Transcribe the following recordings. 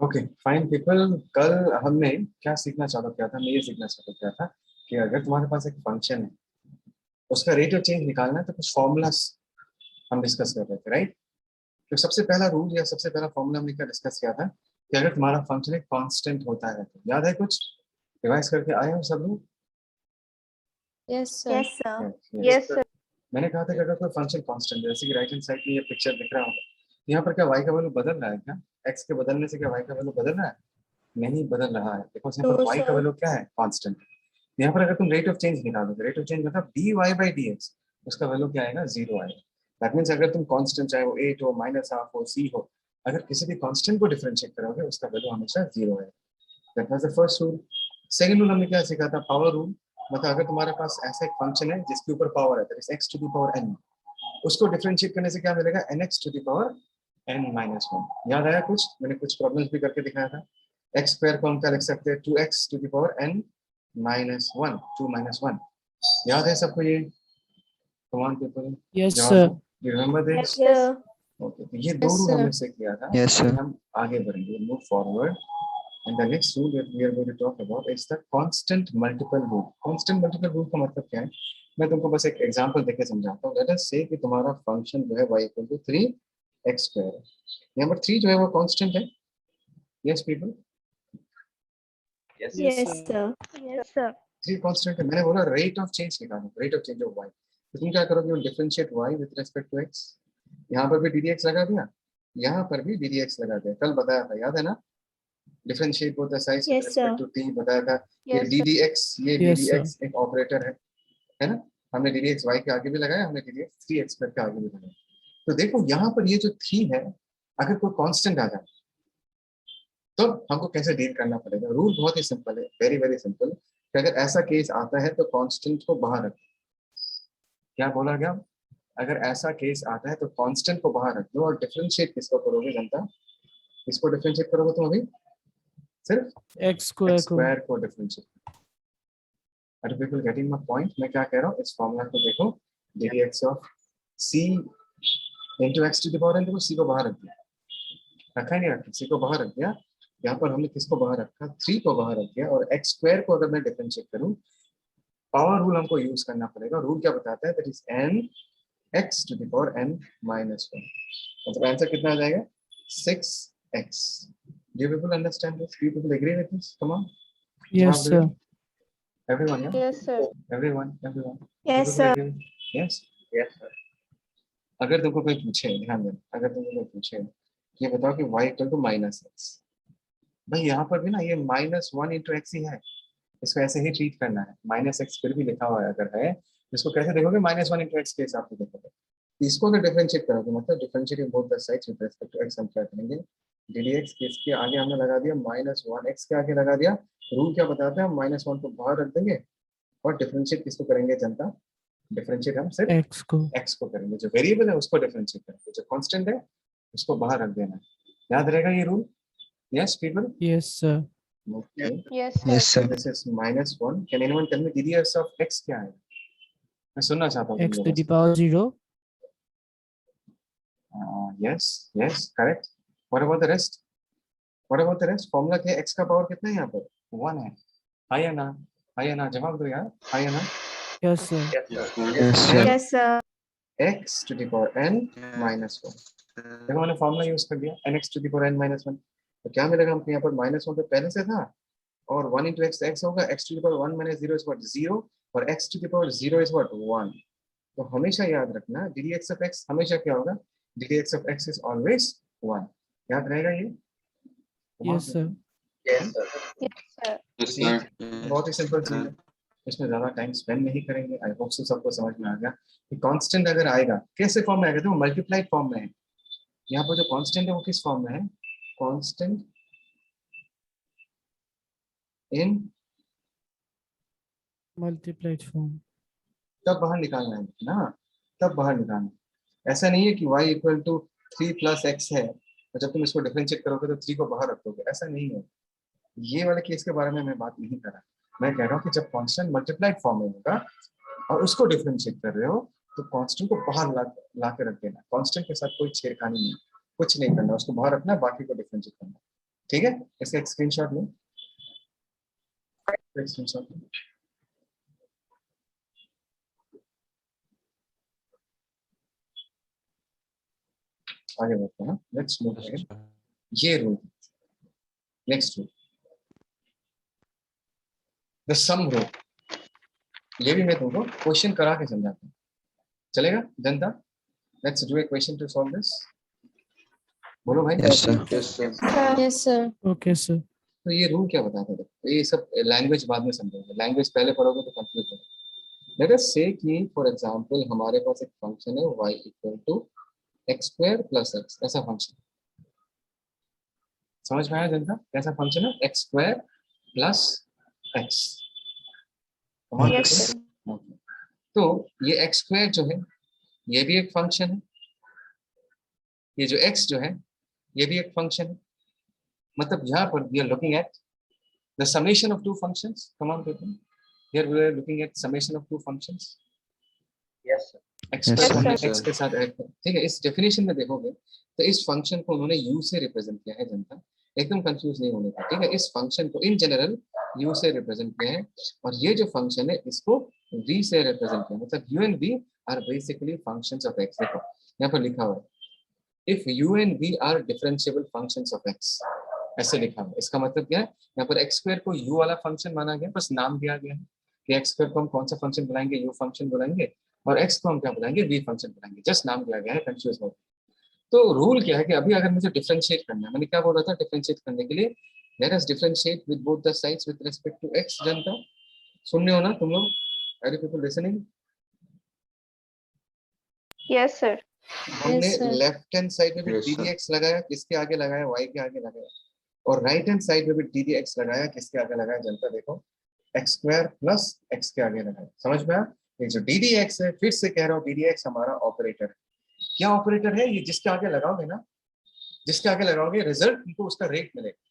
Okay fine people. कल हमने क्या सीखना चालू किया था, मैं ये सीखना चालू किया था कि अगर तुम्हारे पास एक फंक्शन है, उसका रेट ऑफ चेंज निकालना है तो कुछ फॉर्मूलास हम डिस्कस कर रहे थे, राइट। तो सबसे पहला रूल या सबसे पहला फॉर्मूला हमने क्या डिस्कस किया था कि अगर तुम्हारा फंक्शन एक कांस्टेंट होता है तो याद है, कुछ रिवाइज करके आए हो सब लोग? Yes sir. Yes sir. Yes. Yes sir. मैंने कहा था कि अगर कोई फंक्शन कांस्टेंट है, जैसे कि राइट हैंड साइड में ये पिक्चर दिख रहा होगा, यहाँ पर क्या y का वैल्यू बदल रहा है क्या? x के बदलने से क्या y का वैल्यू बदल रहा है? नहीं बदल रहा है, बिकॉज यहाँ पर No y का sir. वैल्यू क्या है? कांस्टेंट। यहाँ पर अगर तुम रेट ऑफ चेंज निकालोगे, रेट ऑफ चेंज मतलब dy/dx, उसका वैल्यू क्या आएगा? जीरो आएगा। दैट मीन्स अगर तुम कांस्टेंट, चाहे वो 8 हो, -1/2 हो, c हो, अगर किसी भी कांस्टेंट को डिफरेंशिएट करोगे उसका वैल्यू हमेशा जीरो आएगा। That was the first rule. Second rule हमने क्या सीखा था? Power rule. मतलब अगर तुम्हारे पास ऐसा एक फंक्शन है जिसके ऊपर पावर है, that is x to the power n, उसको डिफरेंशिएट करने से क्या मिलेगा? nx to the power n-1। याद आया कुछ? मैंने कुछ प्रॉब्लम्स भी करके दिखाया था। एक्स स्क्वायर को हम क्या लिख सकते हैं? 2x to the power n-1, 2-1। याद है सबको ये? Come on people, Yes, sir. You remember yes this? Sir. Okay, तो ये दो Yes रूल sir. हमने से किया था। Yes, sir. हम आगे बढ़ेंगे, move forward. And the next rule that we are going to talk about is the constant multiple rule. Constant multiple rule का मतलब क्या है? मैं तुमको बस एक एग्जांपल देके समझाता हूँ। लेट अस से कि तुम्हारा फंक्शन जो है y equal to 3x square है। यहाँ पर 3 जो है वो कांस्टेंट है। Yes people? Yes, yes sir. Sir. Yes sir. 3 constant है। मैंने बोला रेट ऑफ चेंज निकालो, rate of change of y। तो तुम क्या करोगे? Differentiate y with respect to x। यहाँ पर भी ddx लगा दिया, यहाँ पर भी ddx लगा दिया। कल बताया था, याद है ना? Differentiate both the sides with yes respect sir. To t बताया था। ये यस सर। ddx, ये Yes, sir. ddx एक ऑपरेटर है ना? हमने ddx y के आगे भी लगाया, हमने ddx 3x स्क्वायर के आगे भी लगाया। तो देखो यहाँ पर ये जो 3 है, अगर कोई कांस्टेंट आ जाए तो हमको कैसे डील करना पड़ेगा? रूल बहुत ही सिंपल है, वेरी वेरी सिंपल। कि अगर ऐसा केस आता है तो कांस्टेंट को बाहर रखो। क्या बोला गया? अगर ऐसा केस आता है तो कांस्टेंट को बाहर रख दो और डिफरेंशिएट किसको करोगे जनता? किसको डिफरेंशिएट करोगे तुम अभी? सिर्फ X square x को. स्क्वायर को differentiate. Are people getting my point? मैं क्या कह रहा हूँ, इस फॉर्मूला को देखो। ddx of c into x to the power n, देखो c को बाहर रख दिया, रखा ही नहीं रखा, c को बाहर रख दिया। यहाँ पर हमने किसको बाहर रखा? 3 को बाहर रख दिया। और x स्क्वायर को अगर मैं डिफरेंशिएट करूँ, पावर रूल हमको यूज करना पड़ेगा। रूल क्या बताता है? That is n x to the power n-1। मतलब आंसर कितना आ जाएगा? 6x। Do you people understand this? Do you people agree with this? Come on. Yes, जवाब दो। sir. Everyone, yeah? Yes sir. Everyone. You yes people sir. agree? Yes? Yes, sir. अगर तुमको कोई पूछे, ध्यान देना, अगर तुमको कोई पूछे ये बताओ कि y इक्वल टू -x, भाई यहाँ पर भी ना ये -1 इंटू एक्स ही है, इसको ऐसे ही ट्रीट करना है। -x फिर भी लिखा हुआ है अगर है, इसको कैसे देखोगे? -1 इंटू एक्स के हिसाब से देखोगे। इसको अगर डिफरेंशिएट करोगे, मतलब differentiating both the sides with respect to x, हम क्या करेंगे? ddx के इसके आगे हमने लगा दिया -1, x के आगे लगा दिया। रूल क्या बताता है? हम -1 को बाहर रख देंगे और डिफरेंशिएट किसको करेंगे जनता? डिफरेंशिएट हम सिर्फ X को. x को करेंगे। जो वेरिएबल है उसको डिफरेंशिएट करेंगे, जो कांस्टेंट है उसको बाहर रख देना है। याद रहेगा ये rule? Yes people? Yes, sir. Okay, yes Yes, sir. sir. This is -1। Can anyone tell me ddx of x क्या है? मैं सुनना चाहता हूँ X तुम to the लोगों power 0. से। Yes correct. What about the rest? What about the rest? Formula क्या है? x का पावर कितना है यहाँ पर? 1 है। हां या ना? हां या ना? जवाब दो यार, हां या ना? Yes, sir. Yes, sir. Yes sir. x to the power n-1। देखो मैंने फॉर्मूला यूज कर दिया, nx to the power n-1। तो क्या मिलेगा हमको यहाँ पर? -1 तो पहले से था, और 1 into x x होगा, x to the power 1 minus 0 is what? 0, और x to the power 0 is what? 1। तो हमेशा याद रखना ddx of x हमेशा क्या होगा? ddx of x is always 1। याद रहेगा ये? Yes, sir. Yes sir. Yes, sir. बहुत ही सिंपल चीज है, इसमें ज्यादा टाइम स्पेंड नहीं करेंगे। आई होप सबको समझ में आ गया कि कांस्टेंट अगर आएगा कैसे फॉर्म में आएगा? तो मल्टीप्लाइड फॉर्म में है। यहाँ पर जो कांस्टेंट है वो किस फॉर्म में है? Constant in, Multiplied form. तब बाहर निकालना है ना, तब बाहर निकालना है। ऐसा नहीं है कि y equal to 3 plus x है और जब तुम इसको डिफरेंशिएट करोगे तो 3 को बाहर रखोगे, ऐसा नहीं है। ये वाले केस के बारे में मैं बात नहीं कर रहा। मैं कह रहा हूँ कि जब कांस्टेंट मल्टीप्लाइड फॉर्म में होगा और उसको डिफरेंशिएट कर रहे हो तो कांस्टेंट को बाहर ला के रख देना। कांस्टेंट के साथ कोई छेड़खानी नहीं, कुछ नहीं करना, उसको बाहर रखना, बाकी को डिफरेंशिएट करना। ठीक है, इसका एक स्क्रीनशॉट लो, एक स्क्रीनशॉट लो। आगे बढ़ते हैं, let's move Yes, ahead. sir. ये rule, next rule, the sum rule. ये भी मैं तुमको क्वेश्चन करा के समझाता हूँ, चलेगा जनता? Let's do a question to solve this. बोलो भाई। Yes, sir. Yes, sir. Yes, sir. Okay, sir. तो ये रूल क्या बताता है? देखो, ये सब लैंग्वेज बाद में समझोगे, लैंग्वेज पहले पढ़ोगे तो कंफ्यूज होगा। लेट अस से कि फॉर एग्जांपल हमारे पास एक फंक्शन है y equal to x square plus x, ऐसा फंक्शन। समझ में आया जनता? कैसा फंक्शन है? X square plus x. Yes, sir. तो ये एक्स स्क्वायर जो है ये भी एक फंक्शन है, ये जो x जो है ये भी एक फंक्शन है। मतलब यहाँ पर we are looking at the summation of two functions. Come on people, here we are looking at summation of two functions. Yes, sir. x Yes, square sir. हमने sir. x के साथ ऐड किया, ठीक है। इस डेफिनेशन में देखोगे तो इस फंक्शन को उन्होंने u से रिप्रेजेंट किया है जनता, एकदम कंफ्यूज नहीं होने का, ठीक है। इस फंक्शन को इन जनरल u से रिप्रेजेंट किया है, और ये जो फंक्शन है इसको v से रिप्रेजेंट किया है। मतलब u and v आर बेसिकली फंक्शंस ऑफ x। देखो यहाँ पर लिखा हुआ है if u and v are differentiable functions of x, ऐसे लिखा हुआ है। इसका मतलब क्या है? यहाँ पर x स्क्वायर को u वाला फंक्शन माना गया, बस नाम दिया गया है कि x स्क्वायर को हम कौन सा फंक्शन बुलाएंगे, u फंक्शन बुलाएंगे, और x को हम क्या बुलाएंगे, v फंक्शन बुलाएंगे, जस्ट नाम दिया गया है, कंफ्यूज हो। तो रूल क्या है कि अभी अगर मुझे डिफरेंशिएट करना है, मैंने क्या बोला था डिफरेंशिएट करने के लिए, let us differentiate with both the sides with respect to x। जनता सुन रहे हो ना तुम लोग? Are you people listening? Yes, sir. हमने sir. लेफ्ट हैंड साइड में भी Yes, sir. ddx लगाया, किसके आगे लगाया, y के आगे लगाया, और राइट हैंड साइड में भी ddx लगाया, किसके आगे लगाया जनता? देखो एक्स स्क्वायर प्लस एक्स के आगे लगाया। समझ में आया? ये जो ddx है, फिर से कह रहा हूँ, ddx हमारा ऑपरेटर है। क्या ऑपरेटर है ये? जिसके आगे लगाओगे ना, जिसके आगे लगाओगे रिजल्ट तुमको उसका रेट मिलेगा।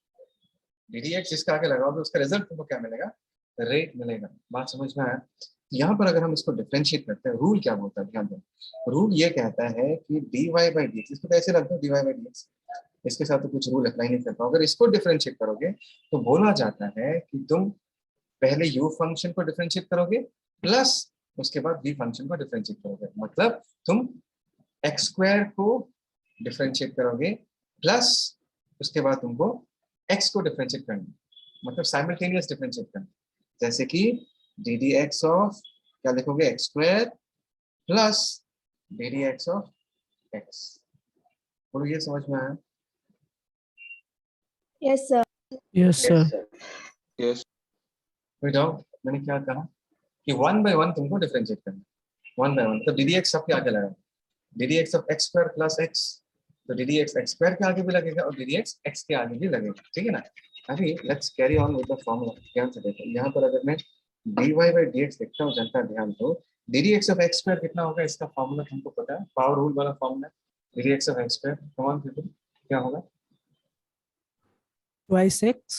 ddx जिसके आगे लगाओगे उसका रिजल्ट तुमको क्या मिलेगा? रेट मिलेगा। बात समझ में आया? यहाँ पर अगर हम इसको डिफरेंशिएट करते हैं, रूल क्या बोलता है ध्यान दो। रूल ये कहता है कि dy by dx, इसको तो ऐसे रख दो dy by dx, इसके साथ तो कुछ रूल अप्लाई नहीं करता। अगर इसको डिफरेंशिएट करोगे तो बोला जाता है कि तुम पहले u फंक्शन को डिफरेंशिएट करोगे प्लस उसके बाद v फंक्शन को डिफरेंशिएट करोगे। मतलब तुम एक्स स्क्वायर को डिफरेंशिएट करोगे प्लस उसके बाद तुमको x को डिफरेंशिएट करना, मतलब साइमल्टेनियस डिफरेंशिएट करना। जैसे कि ddx ऑफ क्या लिखोगे, x square plus ddx of x। बोलो ये समझ में आया? Yes, sir. Yes, sir. Yes. कोई डाउट? मैंने क्या कहा कि वन बाय वन तुमको डिफरेंशिएट करना, वन बाय वन। तो ddx सबके आगे लगा, ddx of x square plus x, तो ddx एक्स स्क्वायर के आगे भी लगेगा और ddx x के आगे भी लगेगा, ठीक है ना। अभी let's carry on with the formula. ध्यान से देखो, यहाँ पर अगर मैं dy by dx लिखता हूँ जनता, ध्यान दो, ddx ऑफ एक्स स्क्वायर कितना होगा, इसका फॉर्मूला तुमको पता है, पावर रूल वाला formula, ddx of x square. Come on people, क्या होगा? Twice x.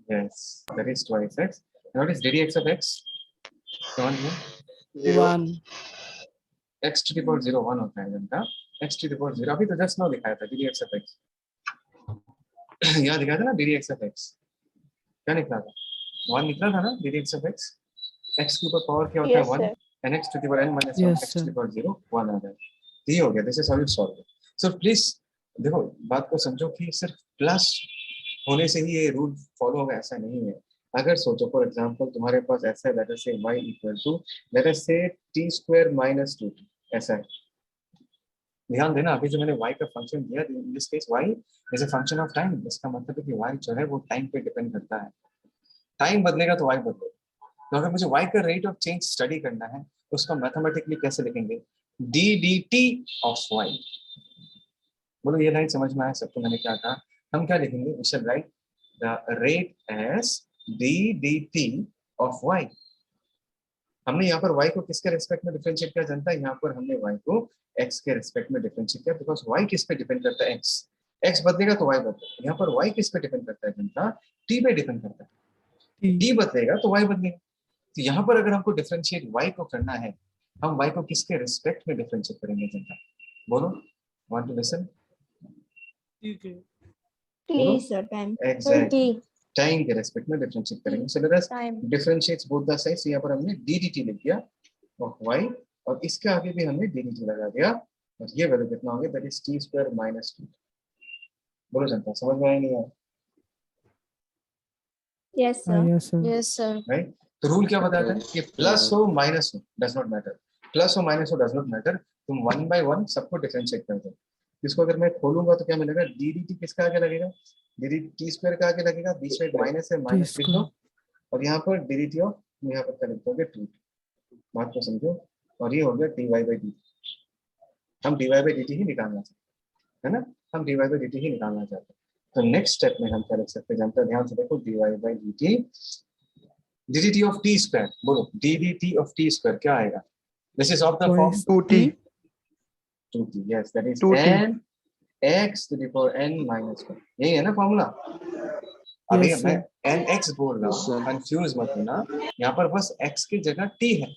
Yes, that is twice x. Now what is ddx of x? Come on here. 1. x to the power 0 1 होता है जनता, x to the power 0। अभी तो just now दिखाया था ddx of x, यहाँ दिखाया था ना ddx of x, क्या निकला था? 1 निकला था ना ddx of x। x के ऊपर पावर क्या होता Yes, है? 1, sir. and x to the power n minus 1, Yes, x to sir. the power 0 1 आ जाएगा। ये हो गया, this is how you solve it. So please देखो, बात को समझो कि सिर्फ प्लस होने से ही ये रूल फॉलो होगा ऐसा नहीं है। अगर सोचो फॉर एग्जांपल तुम्हारे पास ऐसा है, late us say y equal to let us say t square minus 2t, ऐसा है। ध्यान देना, अभी जो मैंने y का फंक्शन दिया, इन this case y is a function of time. इसका मतलब है कि y जो है वो टाइम पे डिपेंड करता है, टाइम बदलेगा तो y बदलेगा। तो अगर मुझे y का रेट ऑफ चेंज स्टडी करना है तो उसको मैथमेटिकली कैसे लिखेंगे? d dt of y। बोलो ये लाइन समझ में आया सबको? मैंने क्या कहा, हम क्या लिखेंगे, we shall write the rate as d dt of y। हमने यहाँ पर y को किसके रिस्पेक्ट में डिफरेंशिएट किया जनता? यहाँ पर हमने y को x के रिस्पेक्ट में डिफरेंशिएट किया, बिकॉज y किस पे डिपेंड करता है? x बदलेगा तो y बदलेगा। यहाँ पर y किस पे डिपेंड करता है जनता? t पे डिपेंड करता है। T. t बदलेगा तो y बदलेगा। तो यहाँ पर अगर हमको डिफरेंशिएट y को करना है, हम y को किसके रिस्पेक्ट में डिफरेंशिएट करेंगे जनता? बोलो, वांट टू लिसन? बोलो sir, time. एग्जैक्ट 20 टाइम के रेस्पेक्ट में डिफरेंशिएट करेंगे. So let us time. Differentiates both the sides. यहाँ पर हमने ddT लिख दिया ऑफ y और इसके आगे भी हमने ddT लगा दिया और ये वैल्यू कितना हो गया, that is t square minus 2. बोलो जनता, समझ में आया नहीं आया? Yes, sir. Yes, sir. Yes, sir. Right. तो रूल क्या बताता है कि प्लस हो माइनस हो डज नॉट मैटर. प्लस हो माइनस हो डज नॉट मैटर. तुम वन बाय वन सबको डिफरेंशिएट कर दो. इसको अगर मैं खोलूंगा तो क्या मिलेगा, ddT किसका आगे लगेगा, ddT स्क्वायर का आगे लगेगा, बीच में माइनस है, माइनस लिख दो और यहाँ पर ddT ऑफ यहाँ पर कर दोगे 2. बात को समझो. और ये हो गया dy बाई dt. हम dy बाई dt ही निकालना चाहते हैं, है ना. हम dy बाई dt ही निकालना चाहते हैं. तो नेक्स्ट स्टेप में हम क्या लिख सकते हैं जानते, ध्यान से देखो. dy by dt dt of t square. बोलो dt of t स्क्वायर क्या आएगा. This is of the form 2t. 2t. Yes, that is 2t. n x to the power n minus 1. यही है ना फॉर्मूला. अभी Yes, मैं sir. nx बोल रहा हूँ, कंफ्यूज मत होना. यहाँ पर बस x की जगह t है.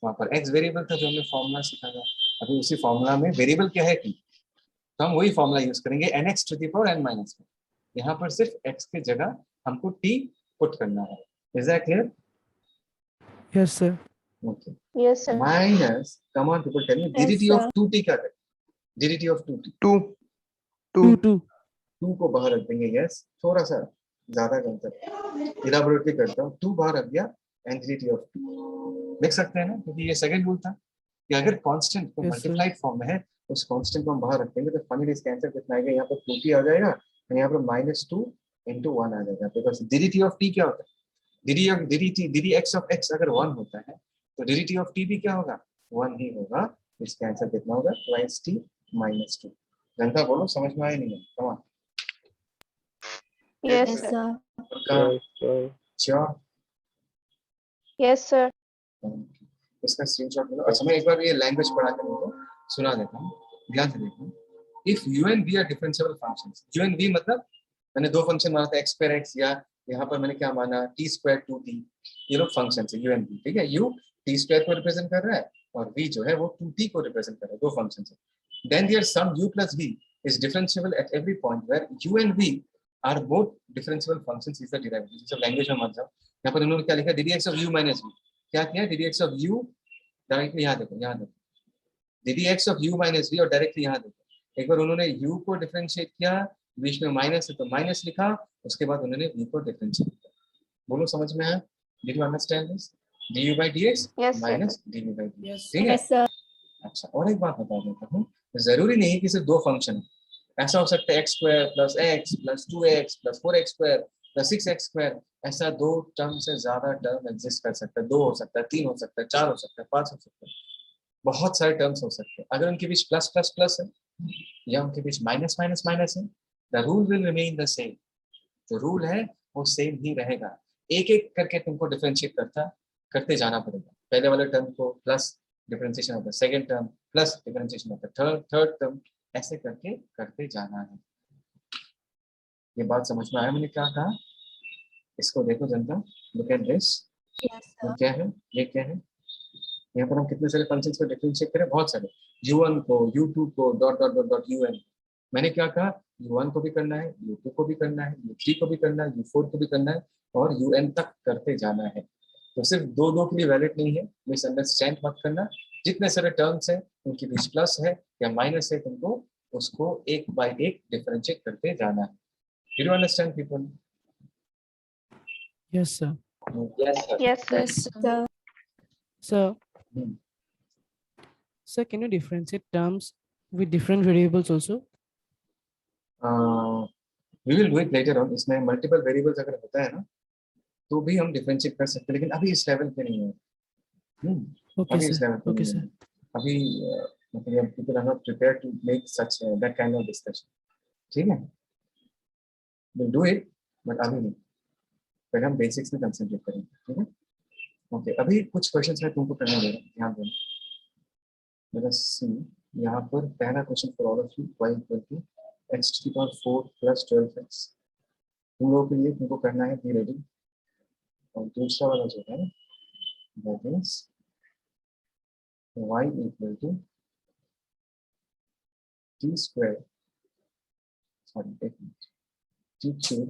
वहाँ पर x वेरिएबल था जो हमने फॉर्मूला सीखा था. अभी उसी फॉर्मूला में वेरिएबल क्या है t. तो हम वही फॉर्मूला यूज करेंगे nx to the power n minus 1. यहाँ पर सिर्फ x की जगह हमको t पुट करना है. Is that clear? Yes, sir. Okay. Yes, sir. Minus, come on people tell me, Yes, ddT sir. Of 2t क्या है. ddT of 2t 2. 2, 2. 2. 2 को बाहर रख देंगे. यस, थोड़ा सा ज्यादा करते इलाबोरेटली करता हूँ. 2 बाहर रख दिया एंड ddT ऑफ 2 लिख सकते हैं ना, क्योंकि ये सेकंड रूल था कि अगर कांस्टेंट को Yes, sir. मल्टीप्लाइड फॉर्म में है उस कांस्टेंट को हम बाहर रख देंगे तो फाइनली इसका आंसर कितना आएगा. यहाँ पर 2t आ जाएगा और यहाँ पर -2 into 1 आ जाएगा. बिकॉज़ ddT ऑफ t क्या होता है, ddx ऑफ x अगर 1 होता है तो ddT ऑफ t भी क्या होगा, 1 ही होगा. इसका आंसर कितना होगा, twice t minus 2. जनता बोलो समझ में आया नहीं है. Come on. Yes, Yes, sir. sir. Sure. Yes, sir. इसका स्क्रीनशॉट लो. अच्छा, मैं एक बार ये लैंग्वेज पढ़ा कर उनको सुना देता हूँ, ध्यान से देखो. If u and v are differentiable functions. u and v मतलब मैंने दो फंक्शन माना था, x स्क्वायर x, या यहाँ पर मैंने क्या माना, t स्क्वायर 2t. ये लोग फंक्शन है u and v. ठीक है. u t स्क्वायर को रिप्रेजेंट कर रहा है और v जो है वो 2t को रिप्रेजेंट कर रहा है. दो फंक्शन है. Then there sum u plus v is differentiable at every point where u and v are both differentiable functions is the derivative. सब लैंग्वेज में मत जाओ. यहाँ पर उन्होंने क्या लिखा, ddx of u minus v. क्या किया, ddx of u डायरेक्टली यहाँ देखो, यहाँ देखो, ddx of u minus v और डायरेक्टली यहाँ देखो. एक बार उन्होंने u को डिफरेंशिएट किया, बीच में माइनस है तो माइनस लिखा, उसके बाद उन्होंने v को डिफरेंशिएट किया. बोलो समझ में आया? Did you understand this? du by dx Yes, sir. Minus du by dx. Yes. ठीक है. Yes, sir. अच्छा, और एक बात बता देता हूँ, जरूरी नहीं कि सिर्फ दो फंक्शन है. ऐसा हो सकता है x square plus x plus 2x plus 4x square plus 6x square. ऐसा दो टर्म से ज्यादा टर्म एग्जिस्ट कर सकता है. 2 हो सकता है, 3 हो सकता है, 4 हो सकता है, 5 हो सकता है. बहुत सारे टर्म्स हो सकते हैं. अगर उनके बीच प्लस प्लस प्लस है या उनके बीच माइनस माइनस माइनस है, the rule will remain the same. जो रूल है वो सेम ही रहेगा. एक एक करके तुमको डिफरेंशिएट करते जाना पड़ेगा. पहले वाले टर्म को प्लस डिफरेंशिएशन होता है, सेकंड टर्म प्लस डिफरेंशिएशन होता है, थर्ड टर्म, ऐसे करके करते जाना है. ये बात समझ में आया मैंने क्या कहा? इसको देखो जनता, लुक एट दिस. Yes, ये sir. क्या है, ये क्या है. यहाँ पर हम कितने सारे फंक्शंस को डिफरेंशिएट करें, बहुत सारे. u1 को, u2 को, dot dot dot dot un. मैंने क्या कहा, u1 को भी करना है, u2 को भी करना है, u3 को भी करना है, u4 को भी करना है और un तक करते जाना है. तो सिर्फ दो दो के लिए वैलिड नहीं है, मिसअंडरस्टैंड मत करना. जितने सारे टर्म्स हैं उनके बीच प्लस है या माइनस है, तुमको उसको एक बाय एक डिफरेंशिएट करते जाना है. Do you understand people? Yes, sir. Yes, sir. Yes, sir. Yes, sir. Sir, Hmm. sir, can you differentiate terms with different variables also? We will do it later on. इसमें multiple variables अगर होता है ना तो भी हम differentiate कर सकते हैं, लेकिन अभी इस लेवल पे नहीं है. Okay, अभी इस sir. लेवल पे Okay, नहीं sir. है. अभी मतलब people are not prepared to make such that kind of discussion. ठीक है. We'll do it, but अभी नहीं. पहले हम बेसिक्स में कंसंट्रेट करेंगे. ठीक है. ओके, अभी कुछ क्वेश्चंस मैं तुमको करने दे रहा हूँ, ध्यान देना. Let us see. यहाँ पर पहला question for all of you, y equal to x to the power 4 plus 12x. तुम लोगों के लिए तुमको करना है बी रेडी. और दूसरा वाला जो है that is y equal to t square, sorry एक minute, T cube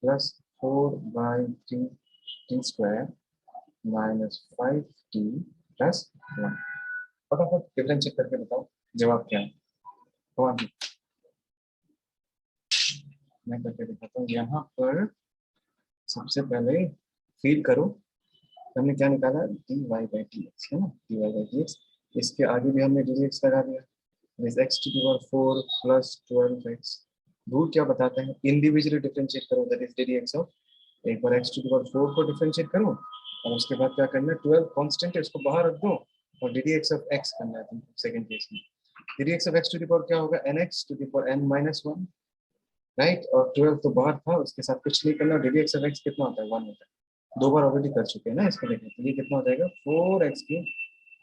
plus 4/3 T square minus 5t plus 1। फटाफट डिफरेंशिएट करके बताओ जवाब क्या है। तो अभी मैं करके दिखाता हूँ। यहाँ पर सबसे पहले फीड करो, हमने क्या निकाला dy बाई डी एक्स है ना, dy बाई डी एक्स। इसके आगे भी हमने डी एक्स लगा दिया, this x to the power 4 plus 12x। Rule क्या बताते हैं, इंडिविजुअली डिफरेंशिएट करो, दैट इज ddx ऑफ एक बार x to the power 4 को डिफरेंशिएट करो और उसके बाद क्या करना है, 12 कांस्टेंट है उसको बाहर रख दो और ddx ऑफ x करना है तुमको सेकंड केस में। ddx of x to the power क्या होगा, nx to the power n minus 1, right. और 12 तो बाहर था, उसके साथ कुछ नहीं करना। ddx ऑफ x कितना होता है, 1 होता है। दो बार ऑलरेडी कर चुके हैं ना इसको, देखिए तो ये कितना हो जाएगा 4x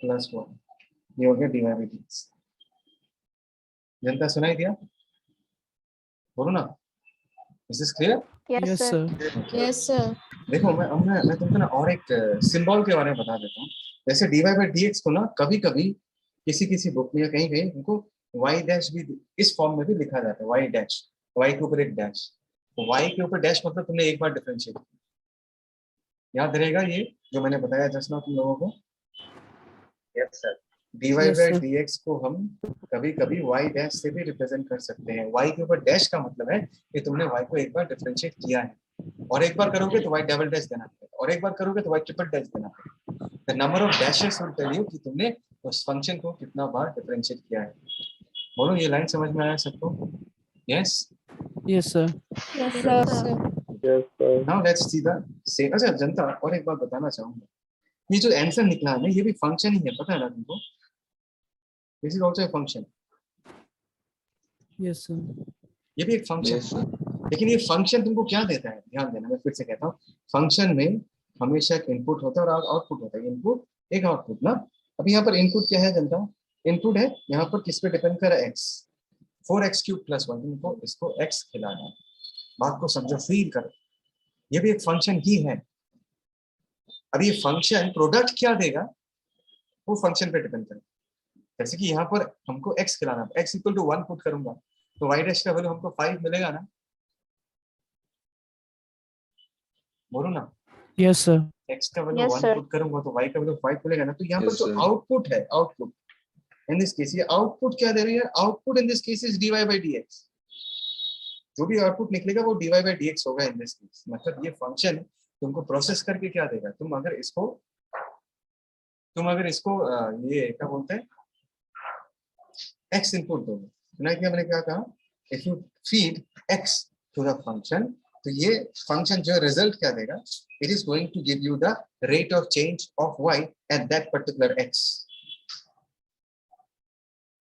प्लस 1, ये हो गया dy बाई dx। जनता सुनाई दिया, बोलो ना, is this clear? Yes, Yes, sir. sir. Yes, sir. देखो मैं तुमको ना और एक सिंबल के बारे में बता देता हूँ। जैसे dy बाई dx को ना कभी कभी किसी किसी बुक में या कहीं कहीं उनको y डैश भी इस फॉर्म में भी लिखा जाता है, y डैश, y के ऊपर एक डैश। तो y के ऊपर डैश मतलब तुमने एक बार डिफरेंशिएट, याद रहेगा ये जो मैंने बताया जस्ट नाउ तुम लोगों को? Yes sir. dy Yes, by sir. dx को हम कभी कभी y डैश से भी रिप्रेजेंट कर सकते हैं। y के ऊपर डैश का मतलब है कि तुमने y को एक बार डिफरेंशिएट किया है, और एक बार करोगे तो y डबल डैश देना पड़ेगा, और एक बार करोगे तो y ट्रिपल डैश देना पड़ेगा। The number of dashes will tell you कि तुमने उस फंक्शन को कितना बार डिफरेंशिएट किया है। बोलो ये लाइन समझ में आया सबको? Yes. Yes, sir. Yes, Yes, sir. sir. Yes, sir. Now let's see the same. अच्छा जनता, और एक बात बताना चाहूंगा, ये जो आंसर निकला है ना ये भी फंक्शन ही है, पता है ना तुमको? This is also a function, Yes, sir. ये भी एक फंक्शन है। लेकिन ये फंक्शन तुमको क्या देता है, ध्यान देना, मैं फिर से कहता हूँ, फंक्शन में हमेशा एक इनपुट होता है और आउटपुट होता है। इनपुट एक आउटपुट ना। अभी यहाँ पर इनपुट क्या है जनता, इनपुट है यहाँ पर किस पे डिपेंड कर रहा है, x, 4x क्यूब प्लस 1। तुमको इसको x खिलाना है, बात को समझो, फीड करो, ये भी एक फंक्शन ही है। अब ये फंक्शन प्रोडक्ट क्या देगा वो फंक्शन पे डिपेंड करेगा। जैसे कि यहाँ पर हमको x खिलाना है, x इक्वल टू 1 पुट करूंगा तो y डैश का वैल्यू हमको 5 मिलेगा ना, बोलो ना। Yes, sir. x का वैल्यू Yes, 1 sir. पुट करूंगा तो y का वैल्यू 5 मिलेगा ना। तो यहाँ पर Yes, जो sir. आउटपुट है, आउटपुट इन दिस केस, ये आउटपुट क्या दे रही है, output in this case is dy by dx। जो भी आउटपुट निकलेगा वो dy बाई dx होगा इन दिस केस। मतलब ये फंक्शन तुमको प्रोसेस करके क्या देगा, तुम अगर इसको ये क्या बोलते हैं, x इनपुट दोगे ना, कि मैंने क्या कहा, if you feed x to the function, तो ये फंक्शन जो रिजल्ट क्या देगा, it is going to give you the rate of change of y at that particular x।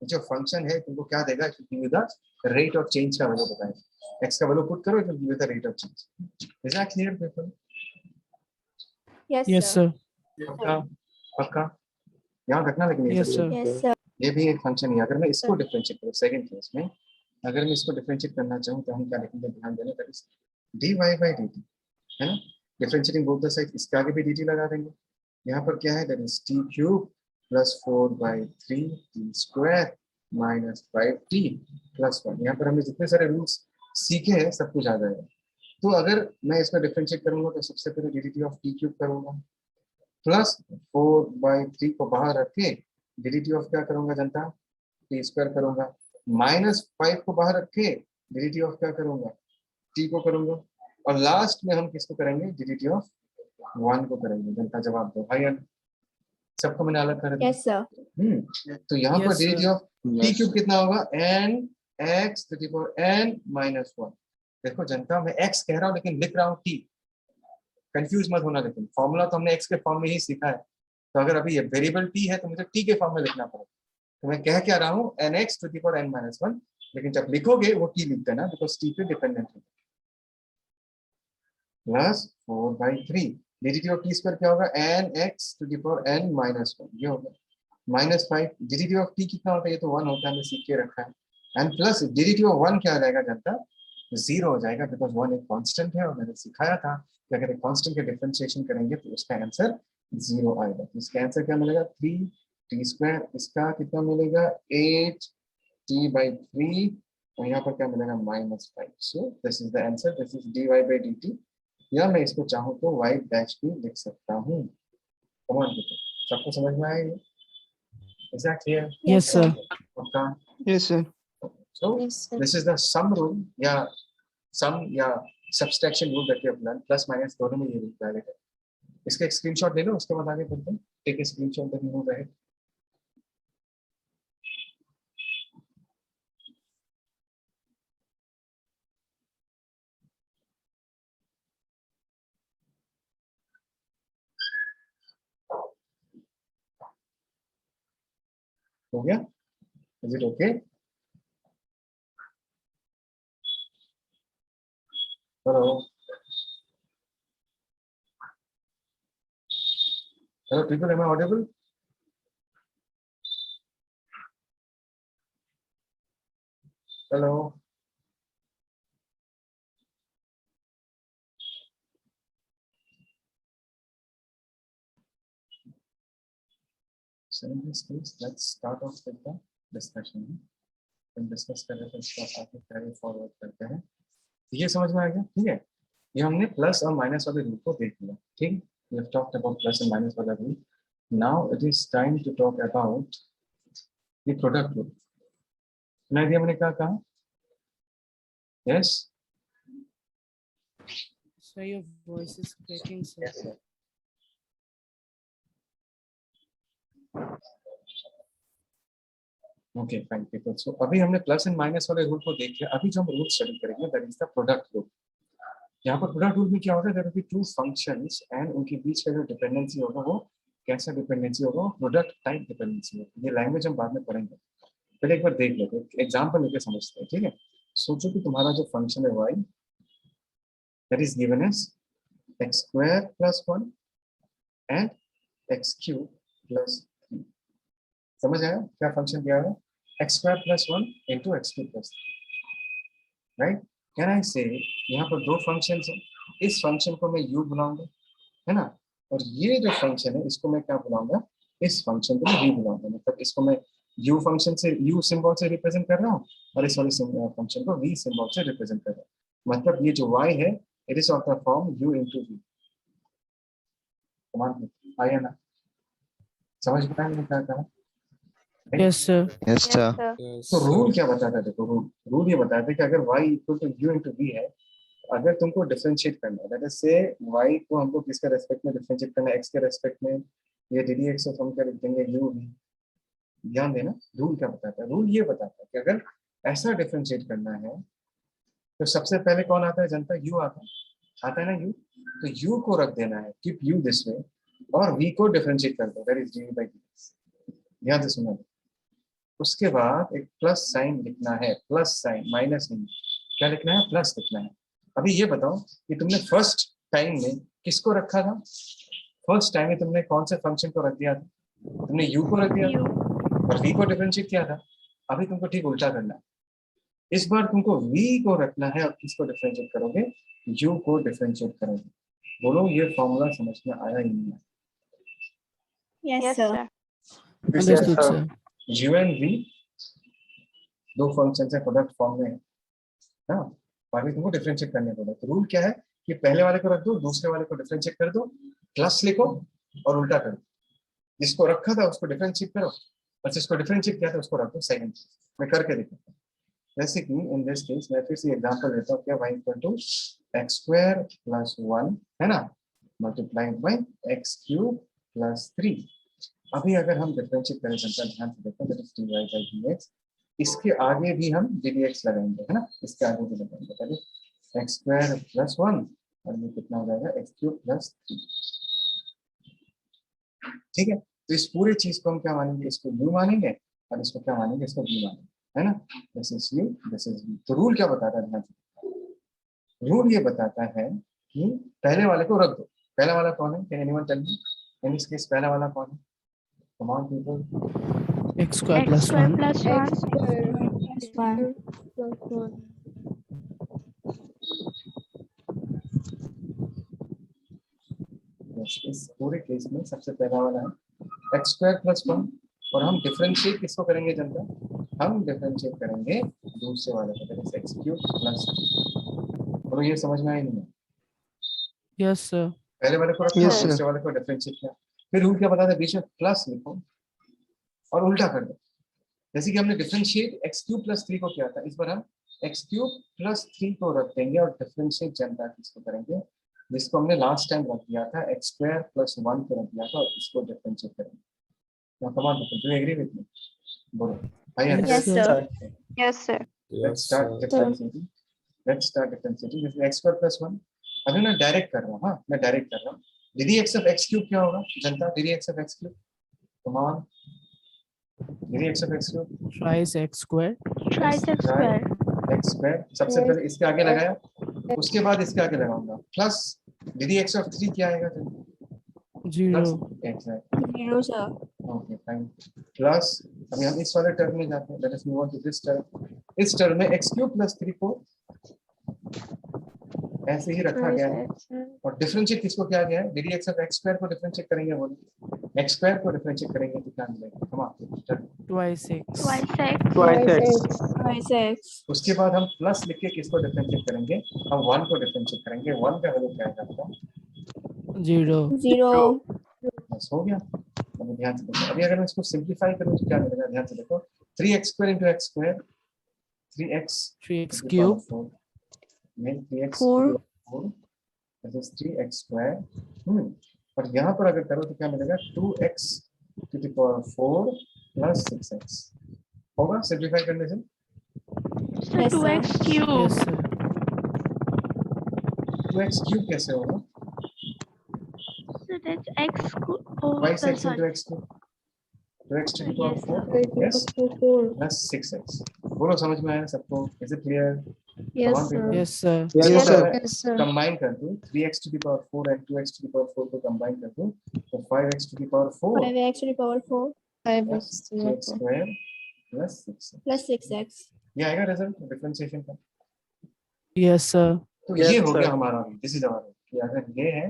जो फंक्शन है तुमको क्या देगा, it will give you the rate of change का वैल्यू बताएगा। x का वैल्यू पुट करो, it will give you the rate of change. Is that clear people? Yes, Yes, sir. sir. पक्का पक्का याद रखना। लेकिन ये Yes, सब sir. Yes, sir. ये भी एक फंक्शन है। अगर मैं इसको डिफरेंशिएट करूं सेकंड केस में, अगर मैं इसको डिफरेंशिएट करना चाहूं तो हम क्या लिखेंगे, ध्यान देना, that is dy by dt है ना। डिफरेंशिएटिंग बोथ द साइड, इसके आगे भी dt लगा देंगे। यहाँ पर क्या है, that is t cube plus 4/3 t square minus 5t plus 1। यहाँ पर हमने जितने सारे रूल्स सीखे हैं सब कुछ आ जाएगा। तो अगर मैं इसको डिफरेंशिएट करूंगा तो सबसे पहले dt ऑफ t क्यूब करूंगा, प्लस 4/3 को बाहर रख के dt ऑफ क्या करूंगा जनता, टी स्क्वायर करूंगा, माइनस 5 को बाहर रख के dt ऑफ क्या करूंगा, t को करूंगा, और लास्ट में हम किसको करेंगे, dt ऑफ 1 को करेंगे। जनता जवाब दो भाई, सबको मैंने अलग कर दिया। Yes, sir. तो यहाँ पर Yes, dt sir. Of t cube कितना होगा, n x to the power n minus 1। देखो जनता, मैं x कह रहा हूँ लेकिन लिख रहा हूँ t, कंफ्यूज मत होना। लेकिन फॉर्मूला तो हमने x के फॉर्म में ही सीखा है, तो अगर अभी ये वेरिएबल t है तो मुझे t के फॉर्म में लिखना पड़ेगा। तो मैं कह क्या रहा हूँ, nx to the power n minus 1, लेकिन जब लिखोगे वो t लिख देना, बिकॉज t पे डिपेंडेंट है। Plus 4/3 dt of t square क्या होगा, nx to the power n minus 1, ये होगा माइनस 5। dt ऑफ t कितना होता है, ये तो 1 होता है, हमने सीख के रखा है। एंड प्लस dt ऑफ 1 क्या आ जाएगा जनता, 0 हो जाएगा, बिकॉज 1 एक कांस्टेंट है, और मैंने सिखाया था कि अगर एक कांस्टेंट का डिफरेंशिएशन करेंगे तो उसका आंसर 0 आएगा। तो इसका आंसर क्या मिलेगा, 3t स्क्वायर, इसका कितना मिलेगा 8t/3 और यहाँ पर क्या मिलेगा -5। So this is the answer, this is dy by dt। या मैं इसको चाहूँ तो y डैश भी लिख सकता हूँ। कमांड देखो, सबको समझ में आया ये? Is that clear? Yes, sir. पक्का? Yes, sir. So Yes, sir. this is the sum rule या sum या subtraction rule that we have learned, plus minus दोनों में ये रूल वैलिड है। इसका एक स्क्रीनशॉट ले लो, उसके बाद आगे बढ़ते हैं। Take a screenshot that you move ahead. हो गया? Is it okay? Hello. Hello, people, am I audible? Hello. So in this case, let's start off with the discussion. हम डिस्कस कर रहे थे, इसको आगे कैरी फॉरवर्ड करते हैं। ये समझ में आ गया? ठीक है, ये हमने प्लस और माइनस वाले रूल को देख लिया। ठीक, we have talked about plus and minus वाला rule. Now it is time to talk about the product rule। सुनाई दिया मैंने क्या कहा? Yes? So your voice is cracking, sir. Yes, sir. Okay fine people. So अभी हमने plus and minus वाले rule को देख लिया। अभी जो हम रूल स्टडी करेंगे that is the product rule. यहाँ पर प्रोडक्ट रूल में क्या होगा, there will be two functions and उनके बीच का जो डिपेंडेंसी होगा वो कैसा डिपेंडेंसी होगा, प्रोडक्ट टाइप डिपेंडेंसी होगा। ये लैंग्वेज हम बाद में पढ़ेंगे, पहले एक बार देख लेते हैं, एग्जांपल लेके समझते हैं। ठीक है, सोचो कि तुम्हारा जो फंक्शन है y that is given as x² + 1 and x³ + 3। समझ आया क्या फंक्शन दिया है? x² + 1 × x³ + 3, right? Can I से यहाँ पर दो फंक्शन है, इस फंक्शन को मैं u बुलाऊंगा, है ना, और ये जो फंक्शन है इसको मैं क्या बुलाऊंगा, इस फंक्शन को मैं v बुलाऊंगा। मतलब इसको मैं u फंक्शन से u सिंबल से रिप्रेजेंट कर रहा हूँ और इस वाले फंक्शन को v सिंबल से रिप्रेजेंट कर रहा हूँ। मतलब ये जो y है it is of the form u × v। Command आया ना? समझ में आया मैंने क्या कहा? Yes, sir. Yes, sir. तो रूल क्या बताता है? देखो रूल ये बताता है कि अगर y = u × v है, अगर तुमको डिफरेंशिएट करना है, दैट इज से y को हमको किसके रेस्पेक्ट में डिफरेंशिएट करना है, x के रेस्पेक्ट में, ये ddx को हम क्या लिख देंगे u v। ध्यान देना, रूल क्या बताता है? रूल ये बताता है कि अगर ऐसा डिफरेंशिएट करना है तो सबसे पहले कौन आता है? जनता u आता है ना u। तो u को रख देना है, कीप u दिस वे, और v को डिफरेंशिएट कर दो, दैट इज dy/dx। ध्यान से सुनो। उसके बाद एक प्लस साइन लिखना है, प्लस साइन, माइनस नहीं। क्या लिखना है? प्लस लिखना है। अभी ये बताओ कि तुमने फर्स्ट टाइम में किसको रखा था? फर्स्ट टाइम में तुमने कौन से फंक्शन को रख दिया था? तुमने u को रख दिया था और v को डिफरेंशिएट किया था। अभी तुमको ठीक उल्टा करना है, इस बार तुमको v को रखना है और किसको डिफरेंशिएट करोगे? u को डिफरेंशिएट करोगे। बोलो ये फॉर्मूला समझ में आया ही नहीं है? Yes, sir. Understood, sir. u and v दो फंक्शन है, प्रोडक्ट फॉर्म में है ना, आगे तुमको डिफरेंशिएट करने पड़ेगा। तो रूल क्या है कि पहले वाले को रख दो, दूसरे वाले को डिफरेंशिएट कर दो, प्लस लिखो और उल्टा करो। जिसको रखा था उसको डिफरेंशिएट करो और जिसको डिफरेंशिएट किया था उसको रख दो सेकंड। मैं करके दिखाता हूँ। जैसे कि इन दिस केस मैं फिर से एग्जांपल लेता हूँ। क्या y = x² + 1 है ना, मल्टीप्लाइड बाय x³ + 3। अभी अगर हम डिफरेंशिएट करें, ध्यान से देखो, दैट इज dy/dx। इसके आगे भी हम ddx लगाएंगे, है ना, इसके आगे भी लगाएंगे, पहले x² + 1 और ये कितना हो जाएगा x³ + 3। ठीक है, तो इस पूरे चीज को हम क्या मानेंगे? इसको u मानेंगे और इसको क्या मानेंगे? इसको v मानेंगे, है ना। This is u, this is v। तो रूल क्या बताता है? ध्यान से, रूल ये बताता है कि पहले वाले को रख दो। पहला वाला कौन है? Can anyone tell me? In this case पहला वाला कौन है? Come on people. x² + 1. + 1. इस पूरे केस में सबसे पहला वाला है x² + 1 और हम डिफरेंशिएट किसको करेंगे जनता? हम डिफरेंशिएट करेंगे दूसरे वाले को, that is x cube plus, और ये समझ में आई नहीं है? Yes, sir. पहले वाले को रखा, Yes, sir. दूसरे वाले को डिफरेंशिएट किया, फिर रूल क्या बताता है, बीच में प्लस लिखो और उल्टा कर दो। जैसे कि हमने डिफरेंशिएट एक्स क्यूब प्लस 3 को किया था, इस बार हम एक्स क्यूब प्लस 3 को रख देंगे और डिफरेंशिएट जनता किसको करेंगे, जिसको हमने लास्ट टाइम रख दिया था एक्स स्क्वायर प्लस 1 को रख दिया था, और इसको डिफरेंशिएट करेंगे। Now come on, do you agree with me? बोलो। Yes, Yes, sir. sir. Yes, sir. Let's start differentiating. Let's start differentiating. This is x square plus 1. अभी मैं डायरेक्ट कर रहा हूँ, हाँ मैं डायरेक्ट कर रहा हूँ। didi x of x cube क्या होगा जनता? didi x of x cube, come on, didi x of x cube, Twice x square. Twice x square. x square, सबसे पहले इसके आगे लगाया, उसके बाद इसके आगे लगाऊंगा, प्लस didi x of 3 क्या आएगा? Zero. Exactly. 0, sir. Okay, fine. Plus अभी हम इस वाले टर्म में जाते हैं, let us move on to this term. इस टर्म में x क्यूब प्लस 3 को ऐसे ही रखा गया है, और डिफरेंशिएट किसको किया गया है? dd x of x square को डिफरेंशिएट करेंगे, बोलो x स्क्वायर को डिफरेंशिएट करेंगे तो क्या मिलेगा? Come on, Twice x. Twice x. Twice x. Twice x. उसके बाद हम प्लस लिख के किसको डिफरेंशिएट करेंगे? हम 1 को डिफरेंशिएट करेंगे, 1 का वैल्यू क्या आएगा आपका? 0. 0. बस हो गया। अभी ध्यान से देखो, अभी अगर मैं इसको सिंपलीफाई करूं तो क्या मिलेगा? ध्यान से देखो, 3x square into x square, 3x 3x to the power cube. 4, mean 3x 4. to the power 4, that is 3x square. और यहाँ पर अगर करो तो क्या मिलेगा? 2x to the power 4 plus 6x होगा सिंपलीफाई करने से। So Yes, sir. 2x cube. Yes, sir. 2x cube कैसे होगा? So that's x. Oh, twice sorry, x into sorry. x cube, 2x to the power Yes, 4, yes, plus 6x। बोलो समझ में आया सबको? Is it clear? Yes, Come on, sir. people. Yes, sir. Yes, इसको sir. मैं Yes, sir. Combine कर दूं, 3x to the power 4 and 2x to the power 4 को कंबाइन कर दूं तो 5x to the power 4 5x to the power 4 plus 2x square plus 6 plus 6x. ये आएगा रिजल्ट डिफरेंशिएशन का। Yes, sir. तो Yes, ये हो sir. गया हमारा, दिस इज आवर, कि अगर ये है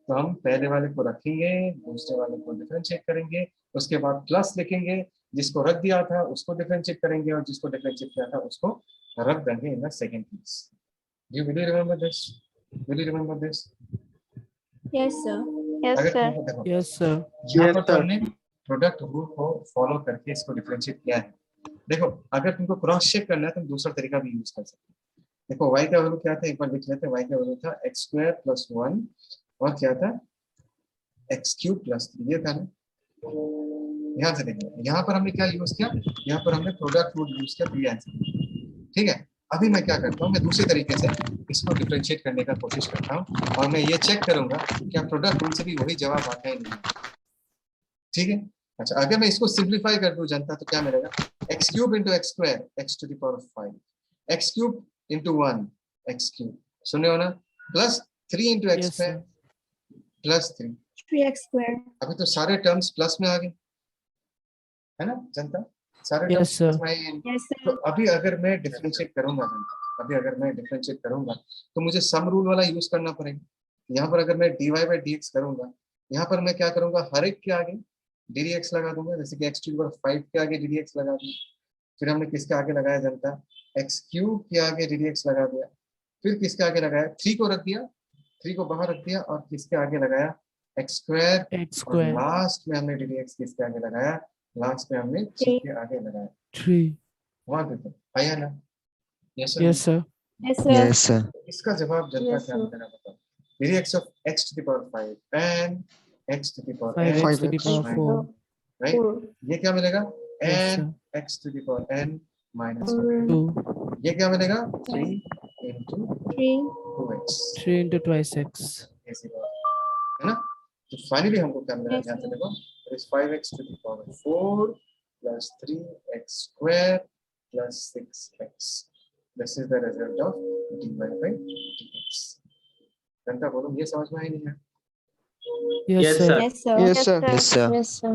तो हम पहले वाले को रखेंगे, दूसरे वाले को डिफरेंशिएट करेंगे, उसके बाद प्लस लिखेंगे, जिसको रख दिया था उसको डिफरेंशिएट करेंगे, और जिसको डिफरेंशिएट किया था उसको रख देंगे in the second case. Do you remember this? Will you remember this? Yes, sir. Yes, अगर sir. तुमको देखो, Yes, sir. यहाँ Yes, पर तो sir. हमने प्रोडक्ट रूल को फॉलो करके इसको डिफरेंशिएट किया है। देखो अगर तुमको क्रॉस चेक करना है तो तुम दूसरा तरीका भी यूज कर सकते हो। देखो y का वैल्यू क्या था, एक बार लिख लेते हैं। y का वैल्यू था x स्क्वायर प्लस 1 और क्या था? x क्यूब प्लस 3, ये था ना। ध्यान से देखिए, यहाँ पर हमने क्या यूज किया? यहाँ पर हमने प्रोडक्ट रूल यूज किया, तो ये आंसर। ठीक है, अभी मैं क्या करता हूँ, मैं दूसरे तरीके से इसको डिफरेंशिएट करने का कोशिश करता हूँ, और मैं ये चेक करूंगा क्या प्रोडक्ट रूल से भी वही जवाब आता है नहीं। ठीक है, अच्छा अगर मैं इसको सिंप्लीफाई कर दूं जनता तो क्या मिलेगा? x cube into x square, x to the power 5, x cube into 1, x cube, सुने हो ना, plus 3 into x Yes, square sir. Plus 3। 3x square. अभी तो सारे टर्म्स प्लस में आ गए, है ना जनता? सारे Yes, टर्म्स sir. प्लस में आए हैं। Yes, तो sir. अभी अगर मैं डिफरेंशिएट करूंगा जनता, अभी अगर मैं डिफरेंशिएट करूंगा तो मुझे सम रूल वाला यूज करना पड़ेगा। यहाँ पर अगर मैं dy by dx करूंगा, यहाँ पर मैं क्या करूंगा, हर एक के आगे ddx लगा दूंगा, जैसे कि x to the power 5 के आगे ddx लगा दूंगा। फिर हमने किसके आगे लगाया जनता? x क्यूब के आगे ddx लगा दिया। फिर किसके आगे लगाया? 3 को रख दिया, 3 को बाहर रख दिया, और किसके आगे लगाया? x square. X और square. लास्ट में हमने ddx किसके आगे लगाया? लास्ट में हमने 3 के आगे लगाया। 3. वहां देखो आया ना? Yes Yes, sir. Yes, sir. Yes, sir. इसका जवाब जनता Yes, क्या sir. मिलेगा बताओ? ddx of x to the power 5 and x to the power 5x to the 5x. power 4. right? 4. ये क्या मिलेगा? Yes, n sir. x to the power n minus 1। 2. ये क्या मिलेगा? 3 into 3. 2x। 3 into twice x. ऐसी बात है ना? तो फाइनली हमको क्या मिलेगा? Yes, ध्यान से sir. देखो, it is 5x to the power 4 plus 3x square plus 6x। This is the result of dy by dx। जनता बोलो ये समझ में आई नहीं है? Yes, Yes, sir. sir. Yes, sir. Yes, sir. Yes, sir. Yes, sir.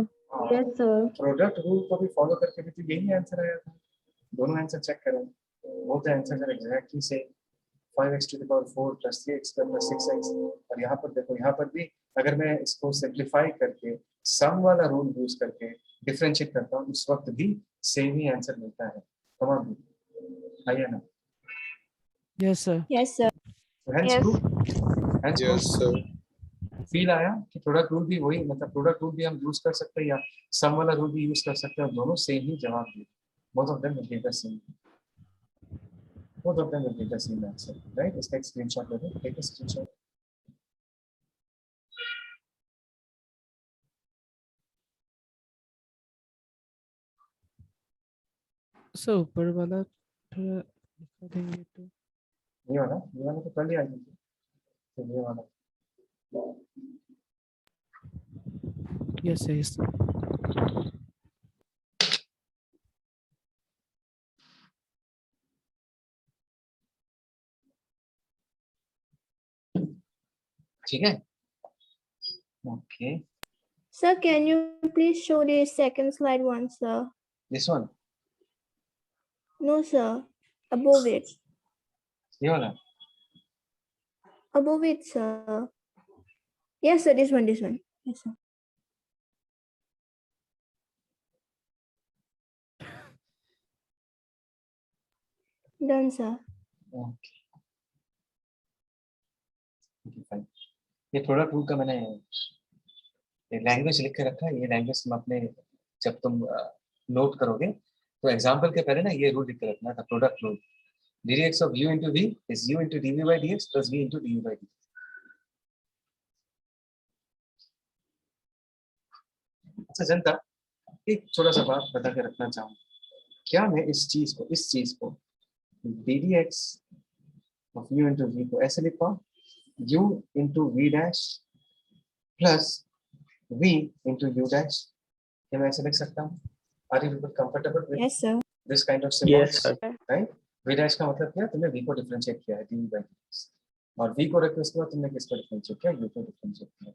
Yes, sir. Product rule को भी follow करके भी तो यही आंसर आया था। दोनों आंसर चेक करें, both the answers are exactly same। 5x to the power 4 plus 3x plus 6x। और यहाँ पर देखो, यहाँ पर भी अगर मैं इसको सिंप्लीफाई करके सम वाला रूल यूज करके डिफरेंशिएट करता हूँ, उस वक्त भी सेम ही आंसर मिलता है। जवाब दो, आइए ना। Yes, sir. Yes, sir. Hands Yes. Proof, hands Yes, proof. sir. Feel आया कि प्रोडक्ट रूल भी वही, मतलब प्रोडक्ट रूल भी हम यूज कर सकते हैं या सम वाला रूल भी यूज कर सकते हैं, और दोनों सेम ही जवाब दिए। Both of them will give the same, both of them will give the same answer, right. इसका एक स्क्रीनशॉट ले लो, टेक अ स्क्रीनशॉट। So ऊपर वाला थोड़ा दिखा देंगे तो। ये वाला तो कर लिया आगे, तो ये वाला। Yes, sir. Yes, sir. ठीक है, okay. Sir, can you please show the second slide once, sir? This one, No, sir. Above it. ये वाला। Above it, sir. Yes, sir. This one. This one. Yes, sir. Done, sir. Okay, fine. ये product rule का मैंने language लिख के रखा है, ये लैंग्वेज तुम अपने जब तुम नोट करोगे तो एग्जांपल के पहले ना ये रूल लिख के रखना था, product rule. dx of u into v is u into dv by dx plus v into du by dx। अच्छा जनता, एक छोटा सा बात बता के रखना चाहूँ, क्या मैं इस चीज को ddx of u into v को ऐसे लिख पाऊँ, u into v dash plus v into u dash, क्या मैं ऐसे लिख सकता हूँ? Are you people comfortable with Yes, sir. this kind of symbols? Yes, sir. Right? v dash का मतलब क्या? तुमने v को डिफरेंशिएट किया है dv by dx, और v को रख के उसके बाद तुमने किसको डिफरेंशिएट किया? u को डिफरेंशिएट किया।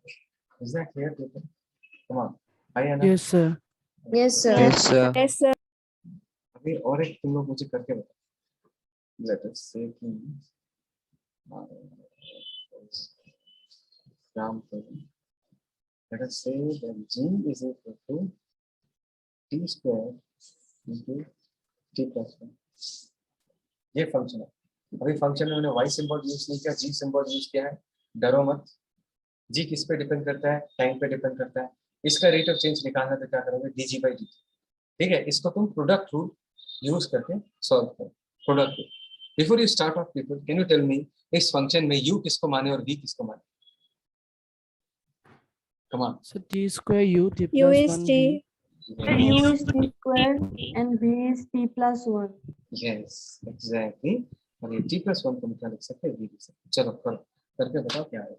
Is that clear people? Come on. आइए ना। Yes, sir. Yes, sir. Yes, sir. Yes, sir. अभी और एक तुम लोग मुझे करके बताओ। Let us say कि let us say that g is equal to t square into t plus 1। ये फंक्शन है। अभी फंक्शन में मैंने y सिंबल यूज नहीं किया, g सिंबल यूज किया है। डरो मत, g किस पे डिपेंड करता है? टाइम पे डिपेंड करता है। इसका रेट ऑफ चेंज निकालना तो क्या करोगे? dg by dt। ठीक है, इसको तुम प्रोडक्ट रूल यूज करके सॉल्व करो। Product rule. Before you start off people, can you tell me इस फंक्शन में u किसको माने और v किसको माने? Come on. So t square u t U plus is 1 t. v. U U is t square and v is t plus 1. Yes exactly, और ये t plus 1 को क्या लिख सकते हैं? v लिख सकते हैं। चलो करो, करके बताओ क्या है।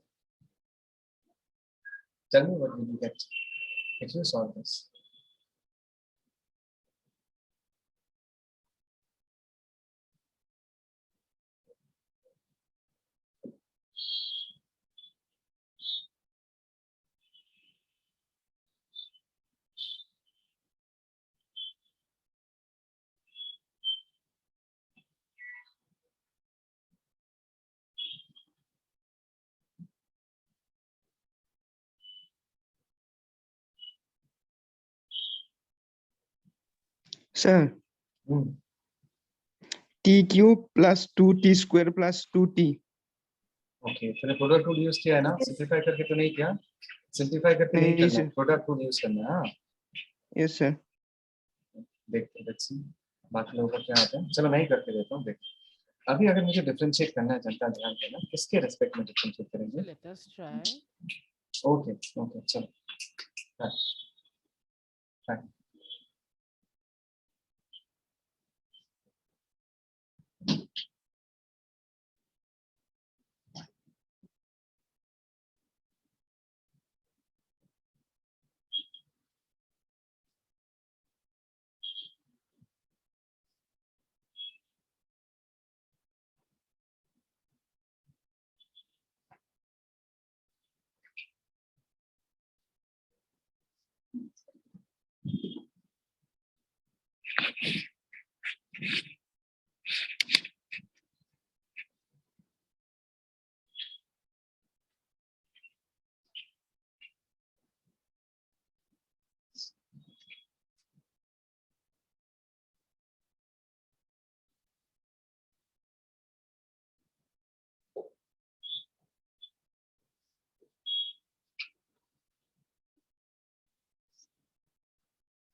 Tell me what will you get if you solve this. Sir, hmm, t cube plus 2t square plus 2t. Okay, तूने प्रोडक्ट रूल यूज किया है ना? सिंपलीफाई करके तो नहीं किया? सिंपलीफाई करके नहीं नहीं, करना है, sir. प्रोडक्ट रूल यूज करना है। हाँ, Yes, sir. देखते लेट्स सी बाकी लोगों का क्या आता है। चलो मैं ही करके देता हूँ, देख। अभी अगर मुझे डिफरेंशिएट करना है, जनता ध्यान देना, किसके रेस्पेक्ट में डिफरेंशिएट So करेंगे? let us try. Okay okay चलो, हाँ, हाँ।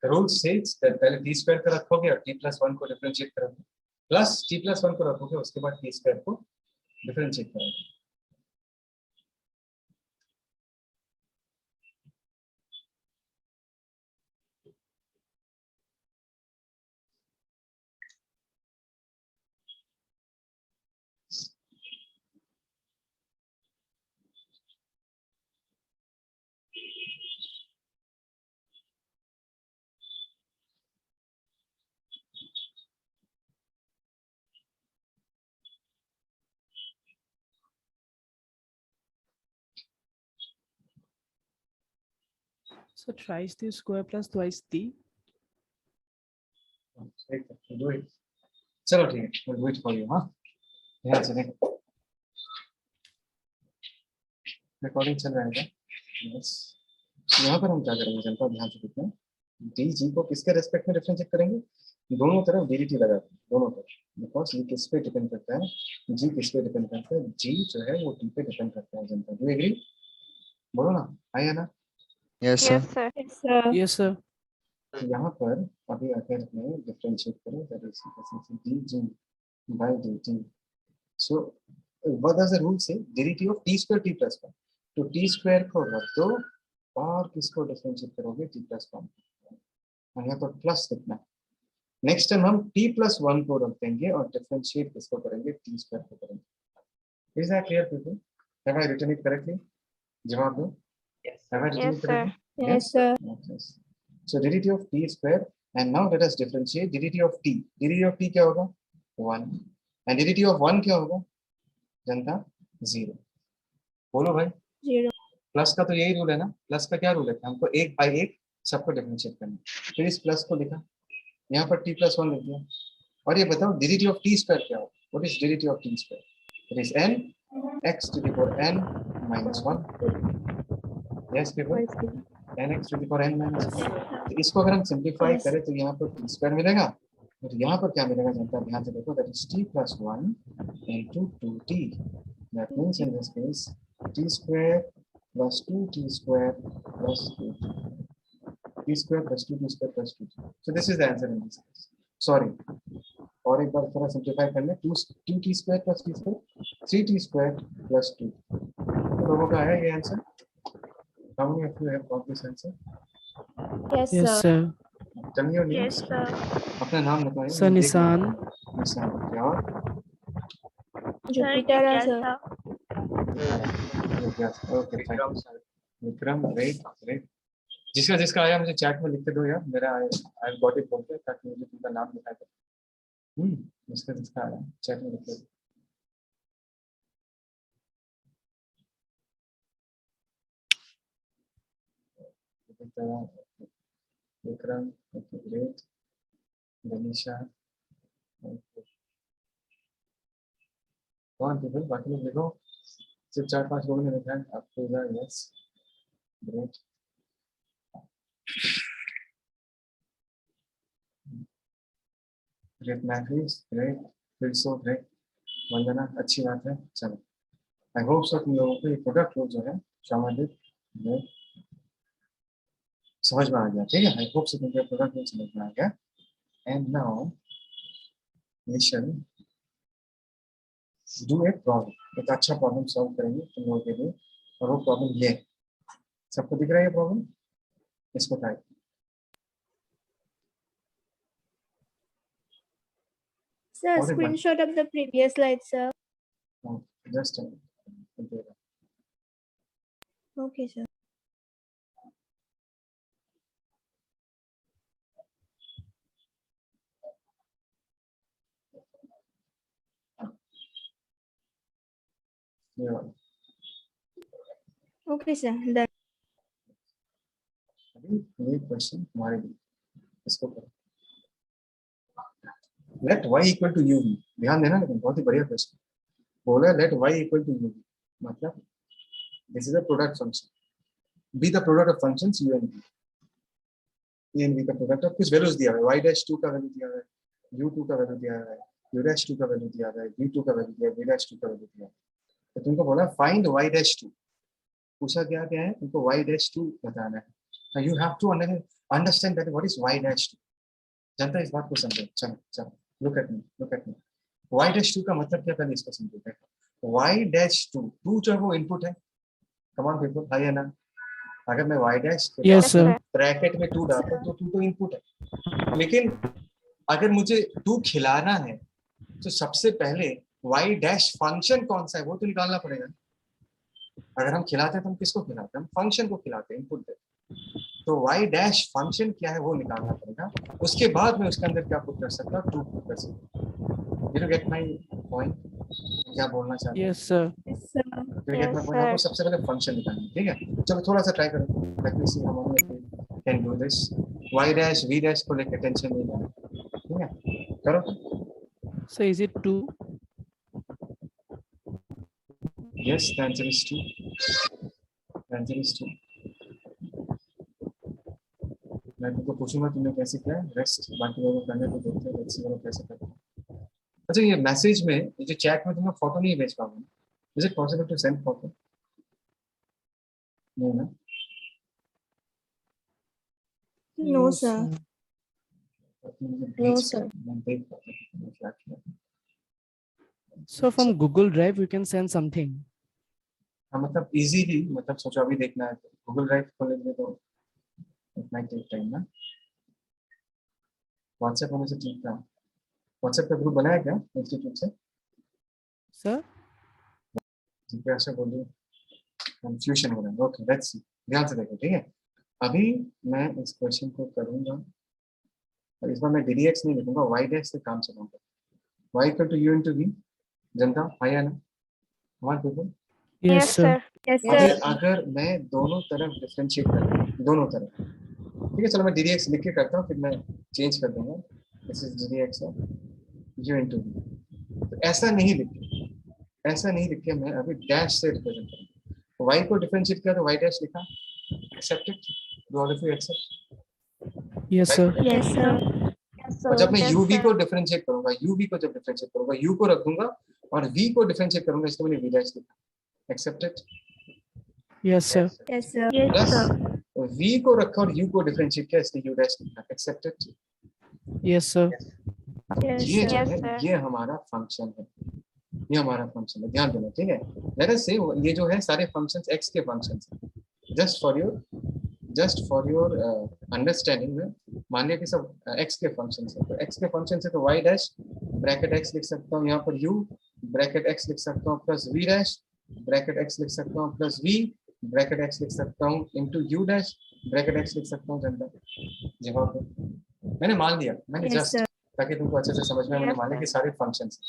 रूल सेज दैट पहले t स्क्वायर का रखोगे और t प्लस 1 को डिफरेंशिएट करोगे, प्लस t प्लस 1 को रखोगे, उसके बाद t स्क्वायर को डिफरेंशिएट करोगे। So thrice t square plus twice t. Do it. चलो ठीक है, we'll do it for you, हाँ। ध्यान से देखो, रिकॉर्डिंग चल रहा है क्या? यस। यहाँ पर हम क्या करेंगे जनता, ध्यान से देखना, डी जी को किसके रेस्पेक्ट में डिफरेंशिएट करेंगे? दोनों तरफ डी टी लगा देंगे, दोनों तरफ, बिकॉज ये किस पे डिपेंड करता है, जी किस पे डिपेंड करता है, जी जो है वो टी पे डिपेंड करता है जनता। Do agree? बोलो ना, है या ना? Yes, sir. Yes, sir. Yes, sir. Yes, sir. यहाँ पर अभी अगर मैं डिफरेंशिएट करूँ, that is D G by D T, so what does the rule say? Derivative of T square T plus 1, तो टी स्क्वायर को रख दो और किसको डिफरेंशिएट करोगे? टी प्लस 1, और यहाँ पर प्लस कितना? नेक्स्ट टाइम हम t प्लस 1 को रख देंगे और डिफरेंशिएट किसको करेंगे? t स्क्वायर को करेंगे। Is that clear people? Have I written it correctly? जवाब दो। Have I written Yes, it sir. Correctly? Yes, sir. Yes. So derivative of t square, and now let us differentiate derivative of t. Derivative of t क्या होगा? 1, and derivative of 1 क्या होगा जनता? 0। बोलो भाई, 0. Plus का तो यही रूल है ना, प्लस का क्या रूल है? हमको एक बाई एक सबको डिफरेंशिएट करना है। फिर इस प्लस को लिखा, यहाँ पर t प्लस 1 लिख दिया, और ये बताओ डेरिवेटिव ऑफ t स्क्वायर क्या होगा? What is derivative of t square? It is n x to the power n minus 1। Yes people, nx to the power n minus 1। तो इसको अगर हम सिंप्लीफाई Yes. करें तो यहाँ पर t स्क्वायर मिलेगा, और यहाँ पर क्या मिलेगा जनता? ध्यान से देखो, that is t plus 1 into 2t। That means in this case t square plus 2t square plus 2t, t square plus 2t square plus 2t। So this is the answer in this case. Sorry, और एक बार थोड़ा simplify कर ले, 2t square plus t square 3t square plus 2। तो लोगों का है ये answer? How many of you have got this answer? Yes, Yes, sir. sir. Tell me your names. Yes, sir. अपना नाम बताइए। Sir मैं देख लूँ। Nissan. निशान, क्या और? Jupiter, sir. Jigyasa. Okay, thank you. Vikram, great great. जिसका जिसका आया मुझे चैट में लिख के दो यार, मेरा आई गॉट इट बोल के, ताकि मुझे तुमका नाम दिखाई दे। जिसका जिसका आया चैट में लिख के दो। Vikram, okay great. गनीशा, कौन पीपल? बाकी लोग लिखो, सिर्फ 4-5 लोगों ने लिखा है। आपको yes, great. Great maths, great, फिर सो ग्रेट। वंदना, अच्छी बात है। चलो, आई होप सो तुम लोगों को ये प्रोडक्ट जो है संबंधित समझ में आ गया, ठीक है? आई होप सो तुमको प्रोडक्ट समझ में आ गया। And now we shall do a problem. एक अच्छा प्रॉब्लम सॉल्व करेंगे तुम लोगों के लिए, और वो प्रॉब्लम ये है। सबको दिख रहा है ये प्रॉब्लम? इसको try. Sir, What is that? screenshot of the previous slide, sir. Just Okay, sir. Okay, sir. Done. ये क्वेश्चन हमारे लिए, इसको करो। Let y equal to u v, ध्यान देना, लेकिन बहुत ही बढ़िया क्वेश्चन बोला। Let y equal to u v मतलब this is a product function, be the product of functions u and v। a and b का प्रोडक्ट ऑफ कुछ values दिया हुआ है, y'2 का वैल्यू दिया हुआ है, u2 का वैल्यू दिया हुआ है, u'2 का वैल्यू दिया हुआ है, v2 का वैल्यू दिया है, v'2 का वैल्यू दिया है। तो तुमको बोला फाइंड y'2, पूछा क्या क्या है तुमको? y'2 बताना है। You have to understand. Understand that what is y dash 2. जनता इस बात को समझो. चलो चलो, look at me. y dash 2 का मतलब क्या, पहले इसको समझो. देखो y dash 2 जो है वो इनपुट है. कम ऑन पीपल, हाय ना. अगर मैं y dash के Yes, sir. ब्रैकेट में 2 डालता हूं तो 2 तो इनपुट है. लेकिन अगर मुझे 2 खिलाना है तो सबसे पहले y dash फंक्शन कौन सा है वो तो निकालना पड़ेगा. अगर हम खिलाते हैं तो हम किसको खिलाते हैं, हम फंक्शन को खिलाते हैं, इनपुट देते हैं. तो y dash फंक्शन क्या है वो निकालना पड़ेगा. उसके बाद मैं उसके अंदर क्या पुट कर सकता हूँ, 2 पुट कर सकता हूँ. यू गेट माय पॉइंट, क्या बोलना चाहते हैं. Yes, sir. Yes, sir. You get my point. आपको सबसे पहले फंक्शन निकालना है. ठीक है, चलो थोड़ा सा ट्राई करो. Let me see how many can do this. y dash v dash को लेकर टेंशन नहीं लेना. ठीक है, करो. So is it 2? Yes, the answer is 2. The answer is 2. मैं तुमको पूछूंगा तुमने कैसे किया है. रेस्ट बाकी लोग करने को देखते हैं. लेट्स सी वो लोग कैसे करते हैं. अच्छा, ये मैसेज में, ये जो चैट में तुम्हें फोटो नहीं भेज पाऊंगा. Is it possible to send photo? नहीं ना. No, sir. No, sir. मैं देख पाता हूँ क्या किया. So from Google Drive, you can send something. हाँ, मतलब इजीली, मतलब सोचो अभी देखना है गूगल ड्राइव खोलेंगे तो इट माइट टेक टाइम ना. व्हाट्सएप होने से ठीक था. व्हाट्सएप का ग्रुप बनाया क्या इंस्टीट्यूट से? Sir? जिज्ञासा बोलिए. कंफ्यूजन हो रहा है. Okay, let's see. ध्यान से देखो. ठीक है, अभी मैं इस क्वेश्चन को करूंगा और इस बार मैं ddx नहीं लिखूंगा, y dash से काम चलाऊंगा. y equal to u into v. जनता आया ना हमारे पीपल? Yes, sir. Yes, अगर sir. अगर मैं दोनों तरफ डिफरेंशिएट करूं, दोनों तरफ. ठीक है, चलो मैं ddx लिख के करता हूँ, फिर मैं चेंज कर दूंगा. This is ddx of u into v. तो ऐसा नहीं लिख के मैं अभी डैश से रिप्रेजेंट करूंगा. y को डिफरेंशिएट किया तो y dash लिखा. Accepted. Do all of you accept? Yes, sir. Yes, sir. Yes, और जब मैं Yes, uv sir. को डिफरेंशिएट करूंगा, uv को जब डिफरेंशिएट करूंगा, u को रख दूंगा और v को डिफरेंशिएट करूंगा, इसको मैंने v dash लिखा. Accepted. Yes, sir. Yes, sir. Yes, plus sir. v को रखा और u को डिफरेंशिएट किया, इसलिए u dash लिखा. एक्सेप्टेड. Yes, sir. Yes, ये जो sir. है, sir. ये हमारा फंक्शन है. ये हमारा फंक्शन है. ध्यान देना. ठीक है, लेट अस से ये जो है सारे फंक्शंस x के फंक्शंस हैं. जस्ट फॉर योर अंडरस्टैंडिंग में मान लिया कि सब x के फंक्शंस हैं. तो x के फंक्शंस है तो y डैश ब्रैकेट x लिख सकता हूँ, यहाँ पर u ब्रैकेट x लिख सकता हूँ, plus v dash bracket x लिख सकता हूँ, प्लस v ब्रैकेट x लिख सकता हूँ, into u dash bracket x लिख सकता हूँ. जनता जवाब है. मैंने मान लिया, मैंने Yes, जस्ट sir. ताकि तुमको अच्छे से समझ में. मैंने Yes, मान लिया कि sir. सारे फंक्शंस,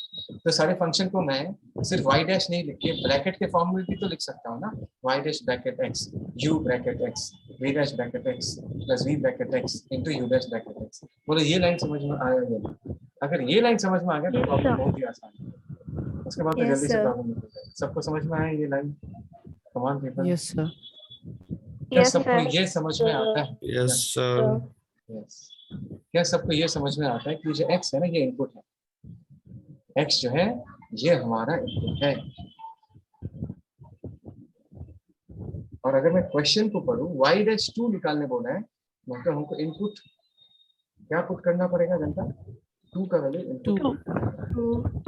तो सारे फंक्शन को मैं सिर्फ y डैश नहीं लिख के ब्रैकेट के फॉर्म में भी तो लिख सकता हूँ ना. y dash bracket x, u bracket x, v dash bracket x plus v bracket x into u dash bracket x. बोलो ये लाइन समझ में आया या? अगर ये लाइन समझ में आ गया तो Yes, प्रॉब्लम sir. बहुत ही आसान है. उसके बाद तो Yes, जल्दी से sir. प्रॉब्लम निकल जाए. सबको समझ में आया ये लाइन? कमान पीपल, Yes, sir. क्या Yes, सबको sir. ये समझ में आता है? Yes, sir. Yes. क्या सबको ये समझ में आता है कि जो x है ना, ये इनपुट है. x जो है ये हमारा इनपुट है. और अगर मैं क्वेश्चन को पढ़ूं, y डैश 2 निकालने बोला है, मतलब हमको इनपुट क्या पुट करना पड़ेगा जनता? 2 का वैल्यू इनपुट 2.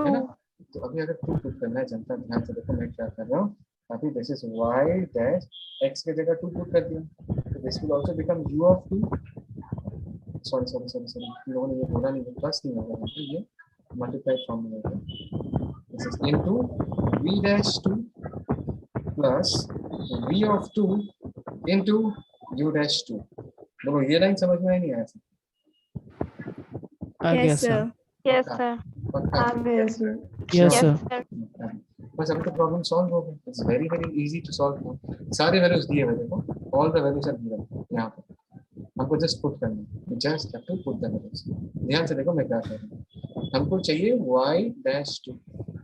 है ना. Two. तो अभी अगर 2 पुट करना है जनता, ध्यान से देखो मैं क्या कर रहा हूँ. अभी this is y dash x के जगह 2 पुट कर दिया, तो this will also become u of 2. Sorry लोगों ने ये बोला नहीं, प्लस नहीं होगा, मतलब ये मल्टीप्लाई फॉर्म में होगा. This is into v dash 2 plus v of 2 into u dash 2. बोलो ये लाइन समझ में आई नहीं आया? आ गया, Yes, sir. sir. Yes, sir. पक्का? Yes, sir. Yes, Yes, sir. sir. बस अभी तो प्रॉब्लम सॉल्व हो गई. It's very easy to solve. सारे वैल्यूज दिए हुए देखो, all the values are given यहाँ पर. हमको जस्ट पुट करना है, just have to put the values. ध्यान से देखो मैं क्या कर रहा हूँ. हमको चाहिए y डैश 2.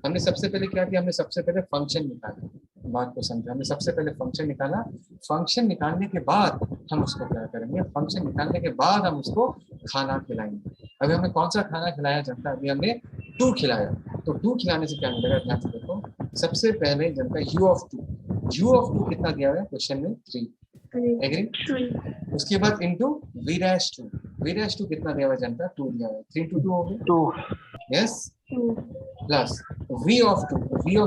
हमने सबसे पहले क्या किया, हमने सबसे पहले फंक्शन निकाला. बात को समझा, हमने सबसे पहले फंक्शन निकाला. फंक्शन निकालने के बाद हम उसको क्या करेंगे, फंक्शन निकालने के बाद हम उसको खाना खिलाएंगे. अभी हमने कौन सा खाना खिलाया जनता? अभी हमने 2 खिलाया. तो 2 खिलाने से क्या मिलेगा, ध्यान से देखो. सबसे पहले जनता u ऑफ 2 कितना दिया हुआ है क्वेश्चन में? 3. एग्री? Three. उसके बाद इंटू v डैश टू कितना दिया हुआ है जनता? 2 दिया हुआ है, 3 into 2 हो गया 2 यस, प्लस v ऑफ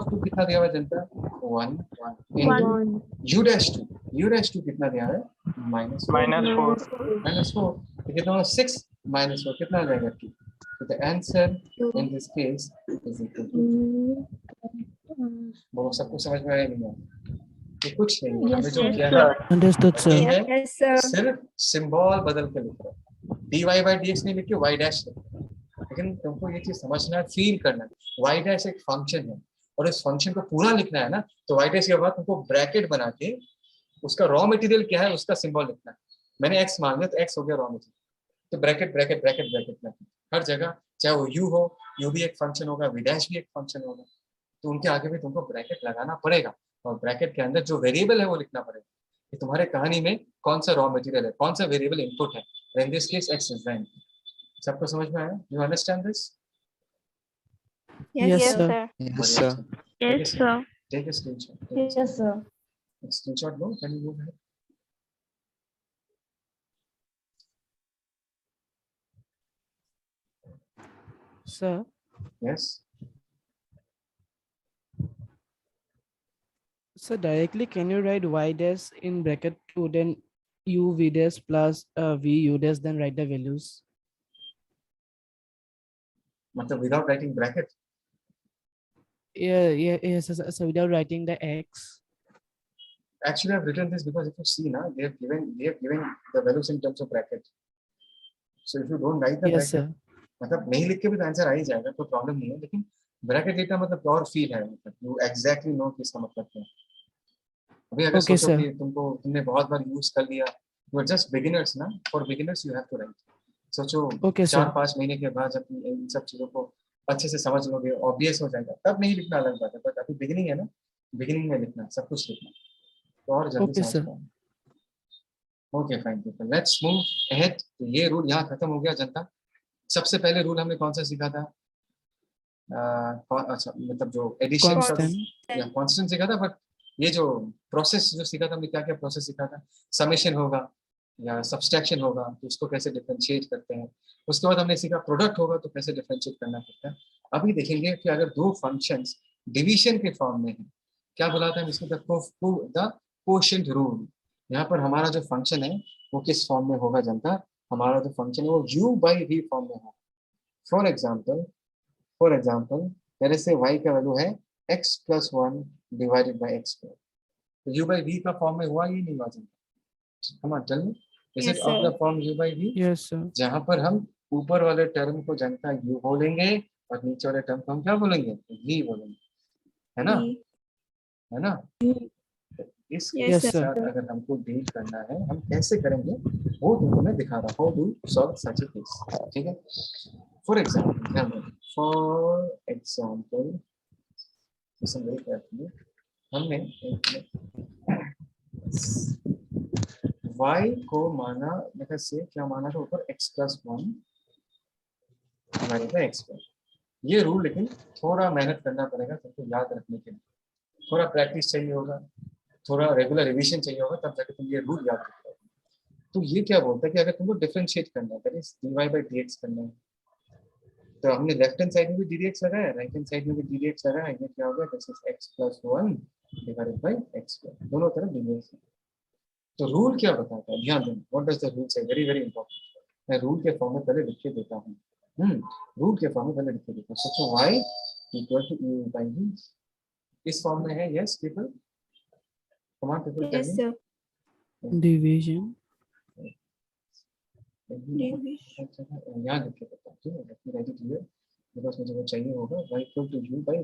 2 कितना दिया हुआ है जनता? 1 इंटू 1 u डैश टू कितना दिया हुआ है? -4 -4 तो कितना होगा? 6 -4 कितना आ जाएगा? 2. तो the answer in this case is equal to, वो सबको समझ में आया नहीं? ये कुछ नहीं है, हमें जो Yes, किया sir. है Understood, sir. ये है Yes, sir. सिर्फ सिंबल बदल के लिख रहा है, dy by dx नहीं लिख के y डैश लिख रहा है। लेकिन तुमको ये चीज समझना है, फील करना है। y डैश एक फंक्शन है और इस फंक्शन को पूरा लिखना है ना, तो y डैश के बाद तुमको ब्रैकेट बना के उसका रॉ मटेरियल क्या है उसका सिंबल लिखना है। मैंने x मान लिया तो x हो गया रॉ मटेरियल, तो ब्रैकेट ब्रैकेट ब्रैकेट ब्रैकेट हर जगह, चाहे वो u हो, u भी एक फंक्शन होगा, v डैश भी एक फंक्शन होगा, तो उनके आगे भी तुमको ब्रैकेट लगाना पड़ेगा और ब्रैकेट के अंदर जो वेरिएबल है वो लिखना पड़ेगा कि तुम्हारे कहानी में कौन सा रॉ मटेरियल है, कौन सा वेरिएबल इनपुट है। In this case x is the input. सबको समझ में आया? You understand this? Yes, Yes, sir. sir. yes sir Yes, sir. Take a screenshot, Yes, sir. Screenshot लो, can you move? Sir, yes, so directly can you write y dash in bracket 2 then u v dash plus v u dash then write the values? मतलब without writing bracket? Yes, so without writing the x. Actually, I've written this because if you see now, they have given the values in terms of bracket. So if you don't write the Yes, bracket, sir. मतलब नहीं लिख के भी तो answer आ ही जाएगा, कोई problem नहीं है, लेकिन ब्रैकेट लिखना मतलब प्योर फील है, मतलब यू एग्जैक्टली नो कि इसका मतलब क्या है। अभी अगर Okay, सोचो sir. कि तुमने बहुत बार यूज कर लिया, यू आर जस्ट बिगिनर्स ना, for beginners you have to write. सोचो Okay, sir. 4-5 महीने के बाद जब तुम इन सब चीजों को अच्छे से समझ लोगे, ऑब्वियस हो जाएगा, तब नहीं लिखना अलग बात है, बट अभी बिगिनिंग है ना, बिगिनिंग में लिखना सब कुछ लिखना तो और जल्दी Okay, समझ sir. पाओगे। Okay fine people, let's move ahead. तो ये रूल यहाँ खत्म हो गया जनता। सबसे पहले रूल हमने कौन सा सीखा था? अच्छा मतलब जो एडिशन Constant. या कांस्टेंट सीखा था, बट ये जो प्रोसेस जो सीखा था हमने, क्या क्या प्रोसेस सीखा था? समेशन होगा या सब्सट्रैक्शन होगा तो उसको कैसे डिफरेंशिएट करते हैं। उसके बाद हमने सीखा प्रोडक्ट होगा तो कैसे डिफरेंशिएट करना पड़ता है। अभी देखेंगे कि अगर दो फंक्शंस डिवीजन के फॉर्म में है, क्या बोला था इसको? The quotient rule. यहाँ पर हमारा जो फंक्शन है वो किस फॉर्म में होगा जनता? हमारा जो फंक्शन है वो u by v फॉर्म में होगा। फॉर एग्जाम्पल मेरे से y का वैल्यू है x plus 1 divided by x square, तो u by v का फॉर्म में हुआ, ये नहीं हुआ जनता? come on tell me, is Yes, it of sir. the form u by v? Yes, sir. जहां पर हम ऊपर वाले टर्म को जनता u बोलेंगे और नीचे वाले टर्म को हम क्या बोलेंगे? v बोलेंगे, है ना? V. है ना? इस Yes, केस के sir. साथ अगर हमको डील करना है, हम कैसे करेंगे वो तुमको मैं दिखा रहा हूँ। How do solve such a case, ठीक है? For example listen very carefully. हमने y को माना, मतलब से क्या माना था ऊपर? x plus 1 हमारे का x पर। ये रूल लेकिन थोड़ा मेहनत करना पड़ेगा तुमको याद रखने के लिए, थोड़ा प्रैक्टिस चाहिए होगा, थोड़ा रेगुलर रिवीजन चाहिए होगा, तब जाके तुम ये रूल याद रख पाओगे। तो ये क्या बोलता है कि अगर तुमको डिफरेंशिएट करना है, that is dy by dx करना है, तो हमने लेफ्ट हैंड साइड में भी ddx लगाया, राइट हैंड साइड में भी ddx लगाया, ये क्या हो गया? This is x plus 1 divided by x square, दोनों तरफ ddx है। तो रूल क्या बताता है? ध्यान देना, व्हाट डज द रूल से? Very very important. मैं रूल के फॉर्म में पहले लिख के देता हूँ। रूल के फॉर्म में पहले लिख के देता हूँ। सोचो y equal to u by v, इस फॉर्म में है। Yes people, come on people, tell Yes, me. sir. Division. यहाँ लिख के देता हूँ, ठीक है? Let me write it here because मुझे वो चाहिए होगा। y equal to u by v।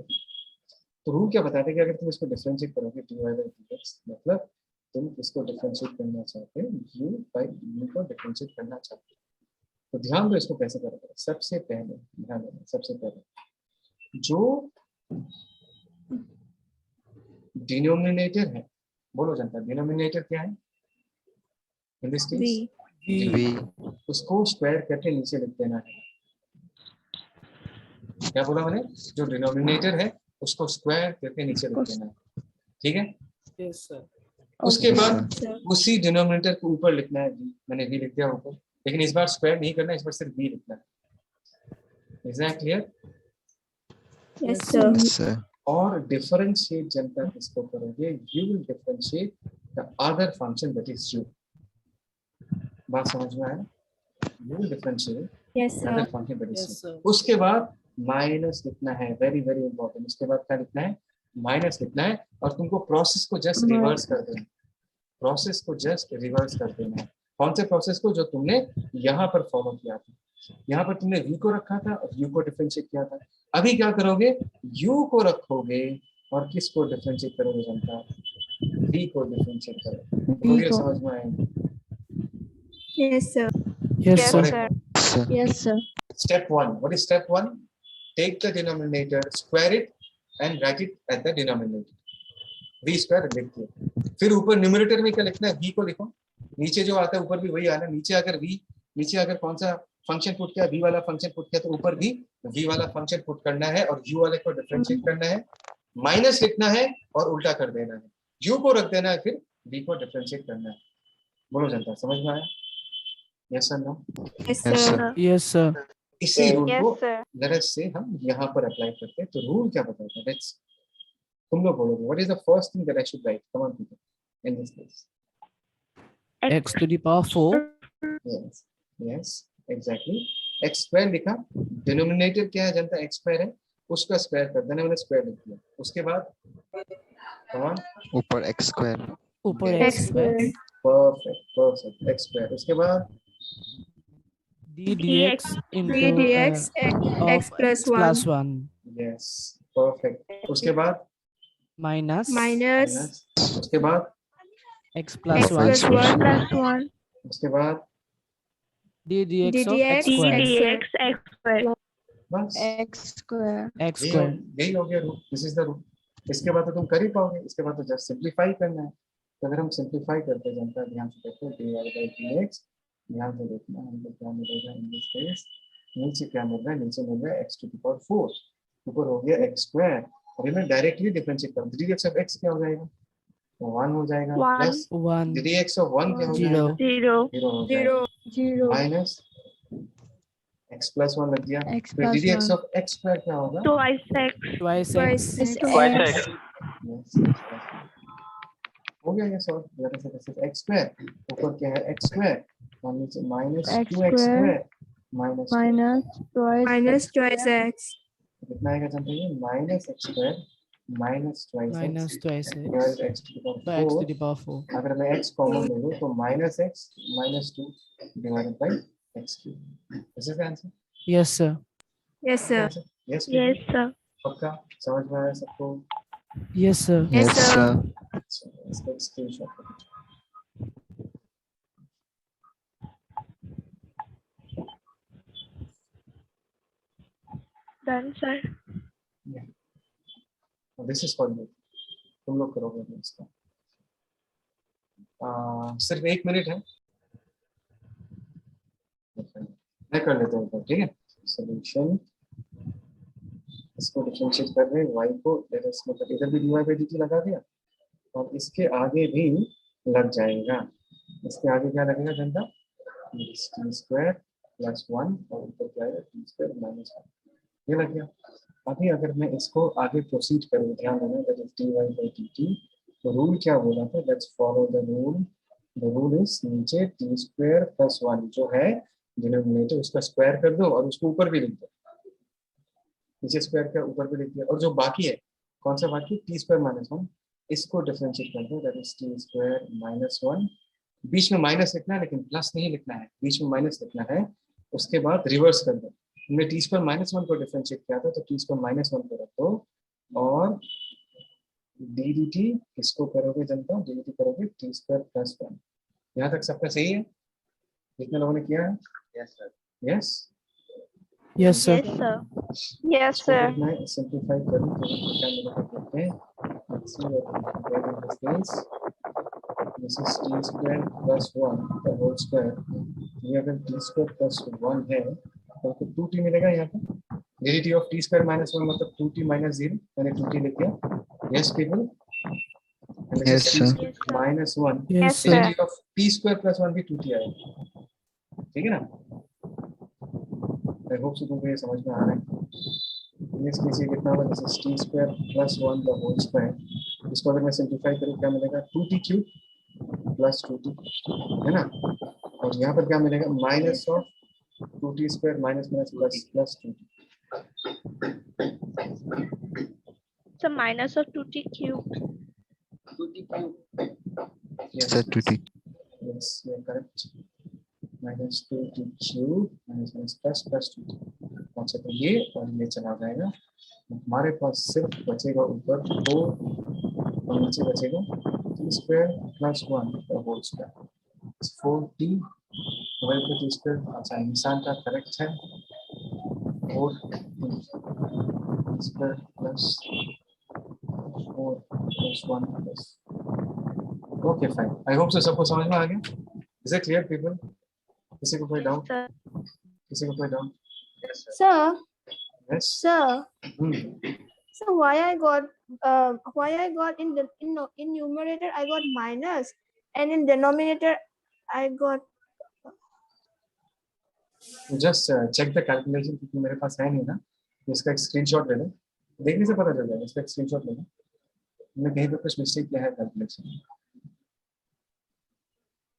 तो रूल क्या बताता है कि अगर तुम इसको डिफरेंशिएट करोगे dy by dx, मतलब तुम इसको डिफरेंशिएट करना चाहते हो, u by v को डिफरेंशिएट करना चाहते हो, तो ध्यान दो इसको कैसे करोगे। सबसे पहले ध्यान देना, सबसे पहले जो डिनोमिनेटर है, बोलो जनता, डिनोमिनेटर क्या है in this case? V. v उसको स्क्वायर करके नीचे लिख देना है। क्या बोला मैंने? जो डिनोमिनेटर है उसको स्क्वायर करके नीचे लिख देना है, ठीक है? Yes, sir. उसके Yes, बाद sir. उसी डिनोमिनेटर को ऊपर लिखना है v, मैंने v लिख दिया ऊपर, लेकिन इस बार स्क्वायर नहीं करना, इस बार सिर्फ v लिखना है। Is that clear? Yes, sir. Yes, sir. और डिफरेंशिएट जनता किसको करोगे? You will differentiate the other function that is u। बात समझ में आया? You will differentiate Yes, the other sir. Function that is Yes, u। sir. उसके बाद माइनस लिखना है, वेरी वेरी इंपॉर्टेंट। उसके बाद क्या लिखना है? माइनस लिखना है, और तुमको प्रोसेस को जस्ट रिवर्स कर देना है। प्रोसेस को जस्ट रिवर्स कर देना है। कौन से प्रोसेस को? जो तुमने यहाँ पर फॉलो किया था। यहाँ पर तुमने v को रखा था और u को डिफरेंशिएट किया था। अभी क्या करोगे? u को रखोगे और किसको डिफरेंशिएट करोगे जनता? v को डिफरेंशिएट करोगे। बोलिए, समझ में आएगा? Yes, sir. Yes, sir. Sir. Yes, sir. Step 1. What is step 1? Take the denominator, square it and write it at the denominator. v square लिख दिया। फिर ऊपर न्यूमरेटर में क्या लिखना है? v को लिखो। नीचे जो आता है ऊपर भी वही आना। नीचे अगर कौन सा फंक्शन पुट किया, v वाला फंक्शन पुट किया, तो ऊपर भी v वाला फंक्शन पुट करना है और u वाले को डिफरेंशिएट करना है। माइनस लिखना है और उल्टा कर देना है। u को रख देना है, फिर v को डिफरेंशिएट करना है। बोलो जनता, समझ में आया? Yes sir, no? Yes, Yes, sir. sir. Yes, sir. इसी रूल Yes, को sir. गरज से हम यहाँ पर अप्लाई करते हैं। तो रूल क्या बताता है? लेट्स, तुम लोग बोलोगे, what is the first thing that I should write? Come on people, in this case. X to the power 4. Yes, yes, exactly. x square लिखा, डिनोमिनेटर क्या है जनता? x स्क्वायर है, उसका स्क्वायर कर देना, मैंने स्क्वायर लिख दिया। उसके बाद कम ऑन, ऊपर x square. ऊपर Yes. X square. Perfect, x square. उसके बाद D dx into d dx of x plus X plus 1 1 yes, perfect. उसके बाद minus minus माइनस। उसके बाद X plus x 1 plus 1 Plus 1. उसके बाद d dx d of X dx square. dx x square. बस X square. X square. यही हो गया rule. This is the rule. इसके बाद तो तुम कर ही पाओगे। इसके बाद तो जस्ट सिंपलीफाई करना है। तो अगर हम सिंपलीफाई करते हैं जनता, ध्यान से देखो, dy/dx, ध्यान से देखना हमको क्या मिलेगा इन दिस केस। नीचे क्या मिल रहा है? नीचे मिल रहा है x to the power 4, ऊपर हो गया x स्क्वायर। और ये मैं डायरेक्टली डिफरेंशिएट करूं, ddx of x क्या हो जाएगा? 1 हो जाएगा, One. प्लस 1 ddx of 1 क्या हो 0 जाएगा? 0. 0 हो जाएगा, 0 माइनस x plus 1 लग गया। X फिर plus ddx 1. of x square क्या होगा? Twice x. twice twice X. x Yes, हो गया ये सॉल्व। जरा से सिर्फ x स्क्वायर, ऊपर क्या है? x स्क्वायर, और नीचे minus X 2x square square minus Minus twice. x कितना आएगा जानते हैं? Minus x square minus twice minus twice X divide x to the by power X to 4। the power 4. अगर मैं x कॉमन ले लूं तो minus x minus 2 divided by x cube. This is the answer. Yes, sir. yes sir yes, Yes, sir. पक्का समझ में आया सबको? Yes, sir. Yes, Yes, sir. sir. अच्छा, इसका screenshot low. Done, sir. This is for you, तुम लोग करोगे इसका। सिर्फ 1 मिनट है, मैं कर लेता हूँ, ठीक है? सॉल्यूशन, इसको डिफरेंशिएट कर रहे हैं y को, मतलब इधर भी dy/dt लगा दिया और इसके आगे भी लग जाएगा। इसके आगे क्या लगेगा जनता? t स्क्वायर प्लस 1 और ऊपर क्या है? t स्क्वायर माइनस 1, ये लग गया। अभी अगर मैं इसको आगे प्रोसीड करूँ, ध्यान देना, दैट इज dy/dt, तो रूल क्या बोला था? Let's follow the rule. The rule is नीचे t स्क्वायर प्लस 1 जो है डिनोमिनेटर, उसका स्क्वायर कर दो और उसको ऊपर भी लिख दो। नीचे स्क्वायर का ऊपर भी लिख दिया, और जो बाकी है, कौन सा बाकी? टी स्क्वायर माइनस 1, इसको डिफरेंशिएट कर दो, that is T square minus 1। बीच में माइनस लिखना है लेकिन प्लस नहीं लिखना है, बीच में माइनस लिखना है। उसके बाद रिवर्स कर दो। हमने टी स्क्वायर माइनस 1 को डिफरेंशिएट किया था, तो टी स्क्वायर माइनस 1 को रखो और डी डी टी किसको करोगे जनता? डी डी टी करोगे टी स्क्वायर प्लस 1। यहाँ तक सबका सही है? जितने लोगों ने किया है? Yes sir. Yes, Yes, sir. Yes, sir. Yes, sir. मैं सिंपलीफाई करूं तो क्या मिलेगा देखते हैं। Let's see what we can get in this case. This is t square plus 1 the whole square। ये अगर t square plus 1 है तो आपको 2t मिलेगा यहाँ पे। dt of t square minus 1 मतलब 2t minus 0, मैंने 2t लिख दिया। Yes people, And this Yes, is t sir. square Yes, sir. minus 1. Yes, So sir. t of t square plus 1 भी 2t आएगा, ठीक है ना? I hope so तुमको ये समझ में आ रहा है। In this case ये कितना होगा? This is t square plus 1 the whole square. इसको अगर मैं सिंप्लीफाई करूँ क्या मिलेगा? 2t cube plus 2t, है ना? और यहाँ पर क्या मिलेगा? Minus of 2t square minus minus plus plus 2t. So minus of 2t cubed. Yes, Sir, 2t. yes, you are correct. Minus 2t cube minus minus plus plus 2t. कौन सा? तो ये और ये चला जाएगा, हमारे पास सिर्फ बचेगा ऊपर 4 और नीचे बचेगा t square plus 1 the whole square. 4t divided by t square. अच्छा, निशान का करेक्ट है, 4t square plus 4 plus 1 plus. Okay, fine. I hope so सबको समझ में आ गया. Is it clear, people? किसी को कोई डाउट? Sir. किसी को कोई doubt? Sir, Yes. sir, Hmm. so why I got in the in numerator I got minus, and in denominator I got Just check the calculation क्योंकि मेरे पास है नहीं ना, तो इसका एक स्क्रीनशॉट ले लो, देखने से पता चल जाएगा, इसका एक स्क्रीनशॉट ले लो, मैंने कहीं पे कुछ मिस्टेक किया है कैलकुलेशन.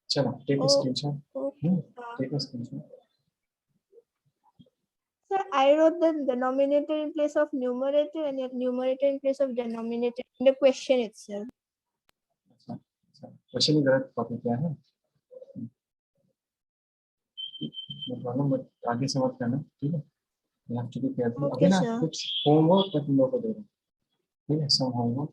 चलो take a Oh. Screenshot, take a screenshot. Sir, I wrote the denominator in place of numerator and the numerator in place of denominator in the question itself. अच्छा, क्वेश्चन ही गलत कॉपी किया है, no problem, but आगे से मत करना, ठीक है? You have to be careful. Okay, अभी ना sir. कुछ होमवर्क मैं तुम लोगों को दे रहा हूँ, ठीक है? Some homework.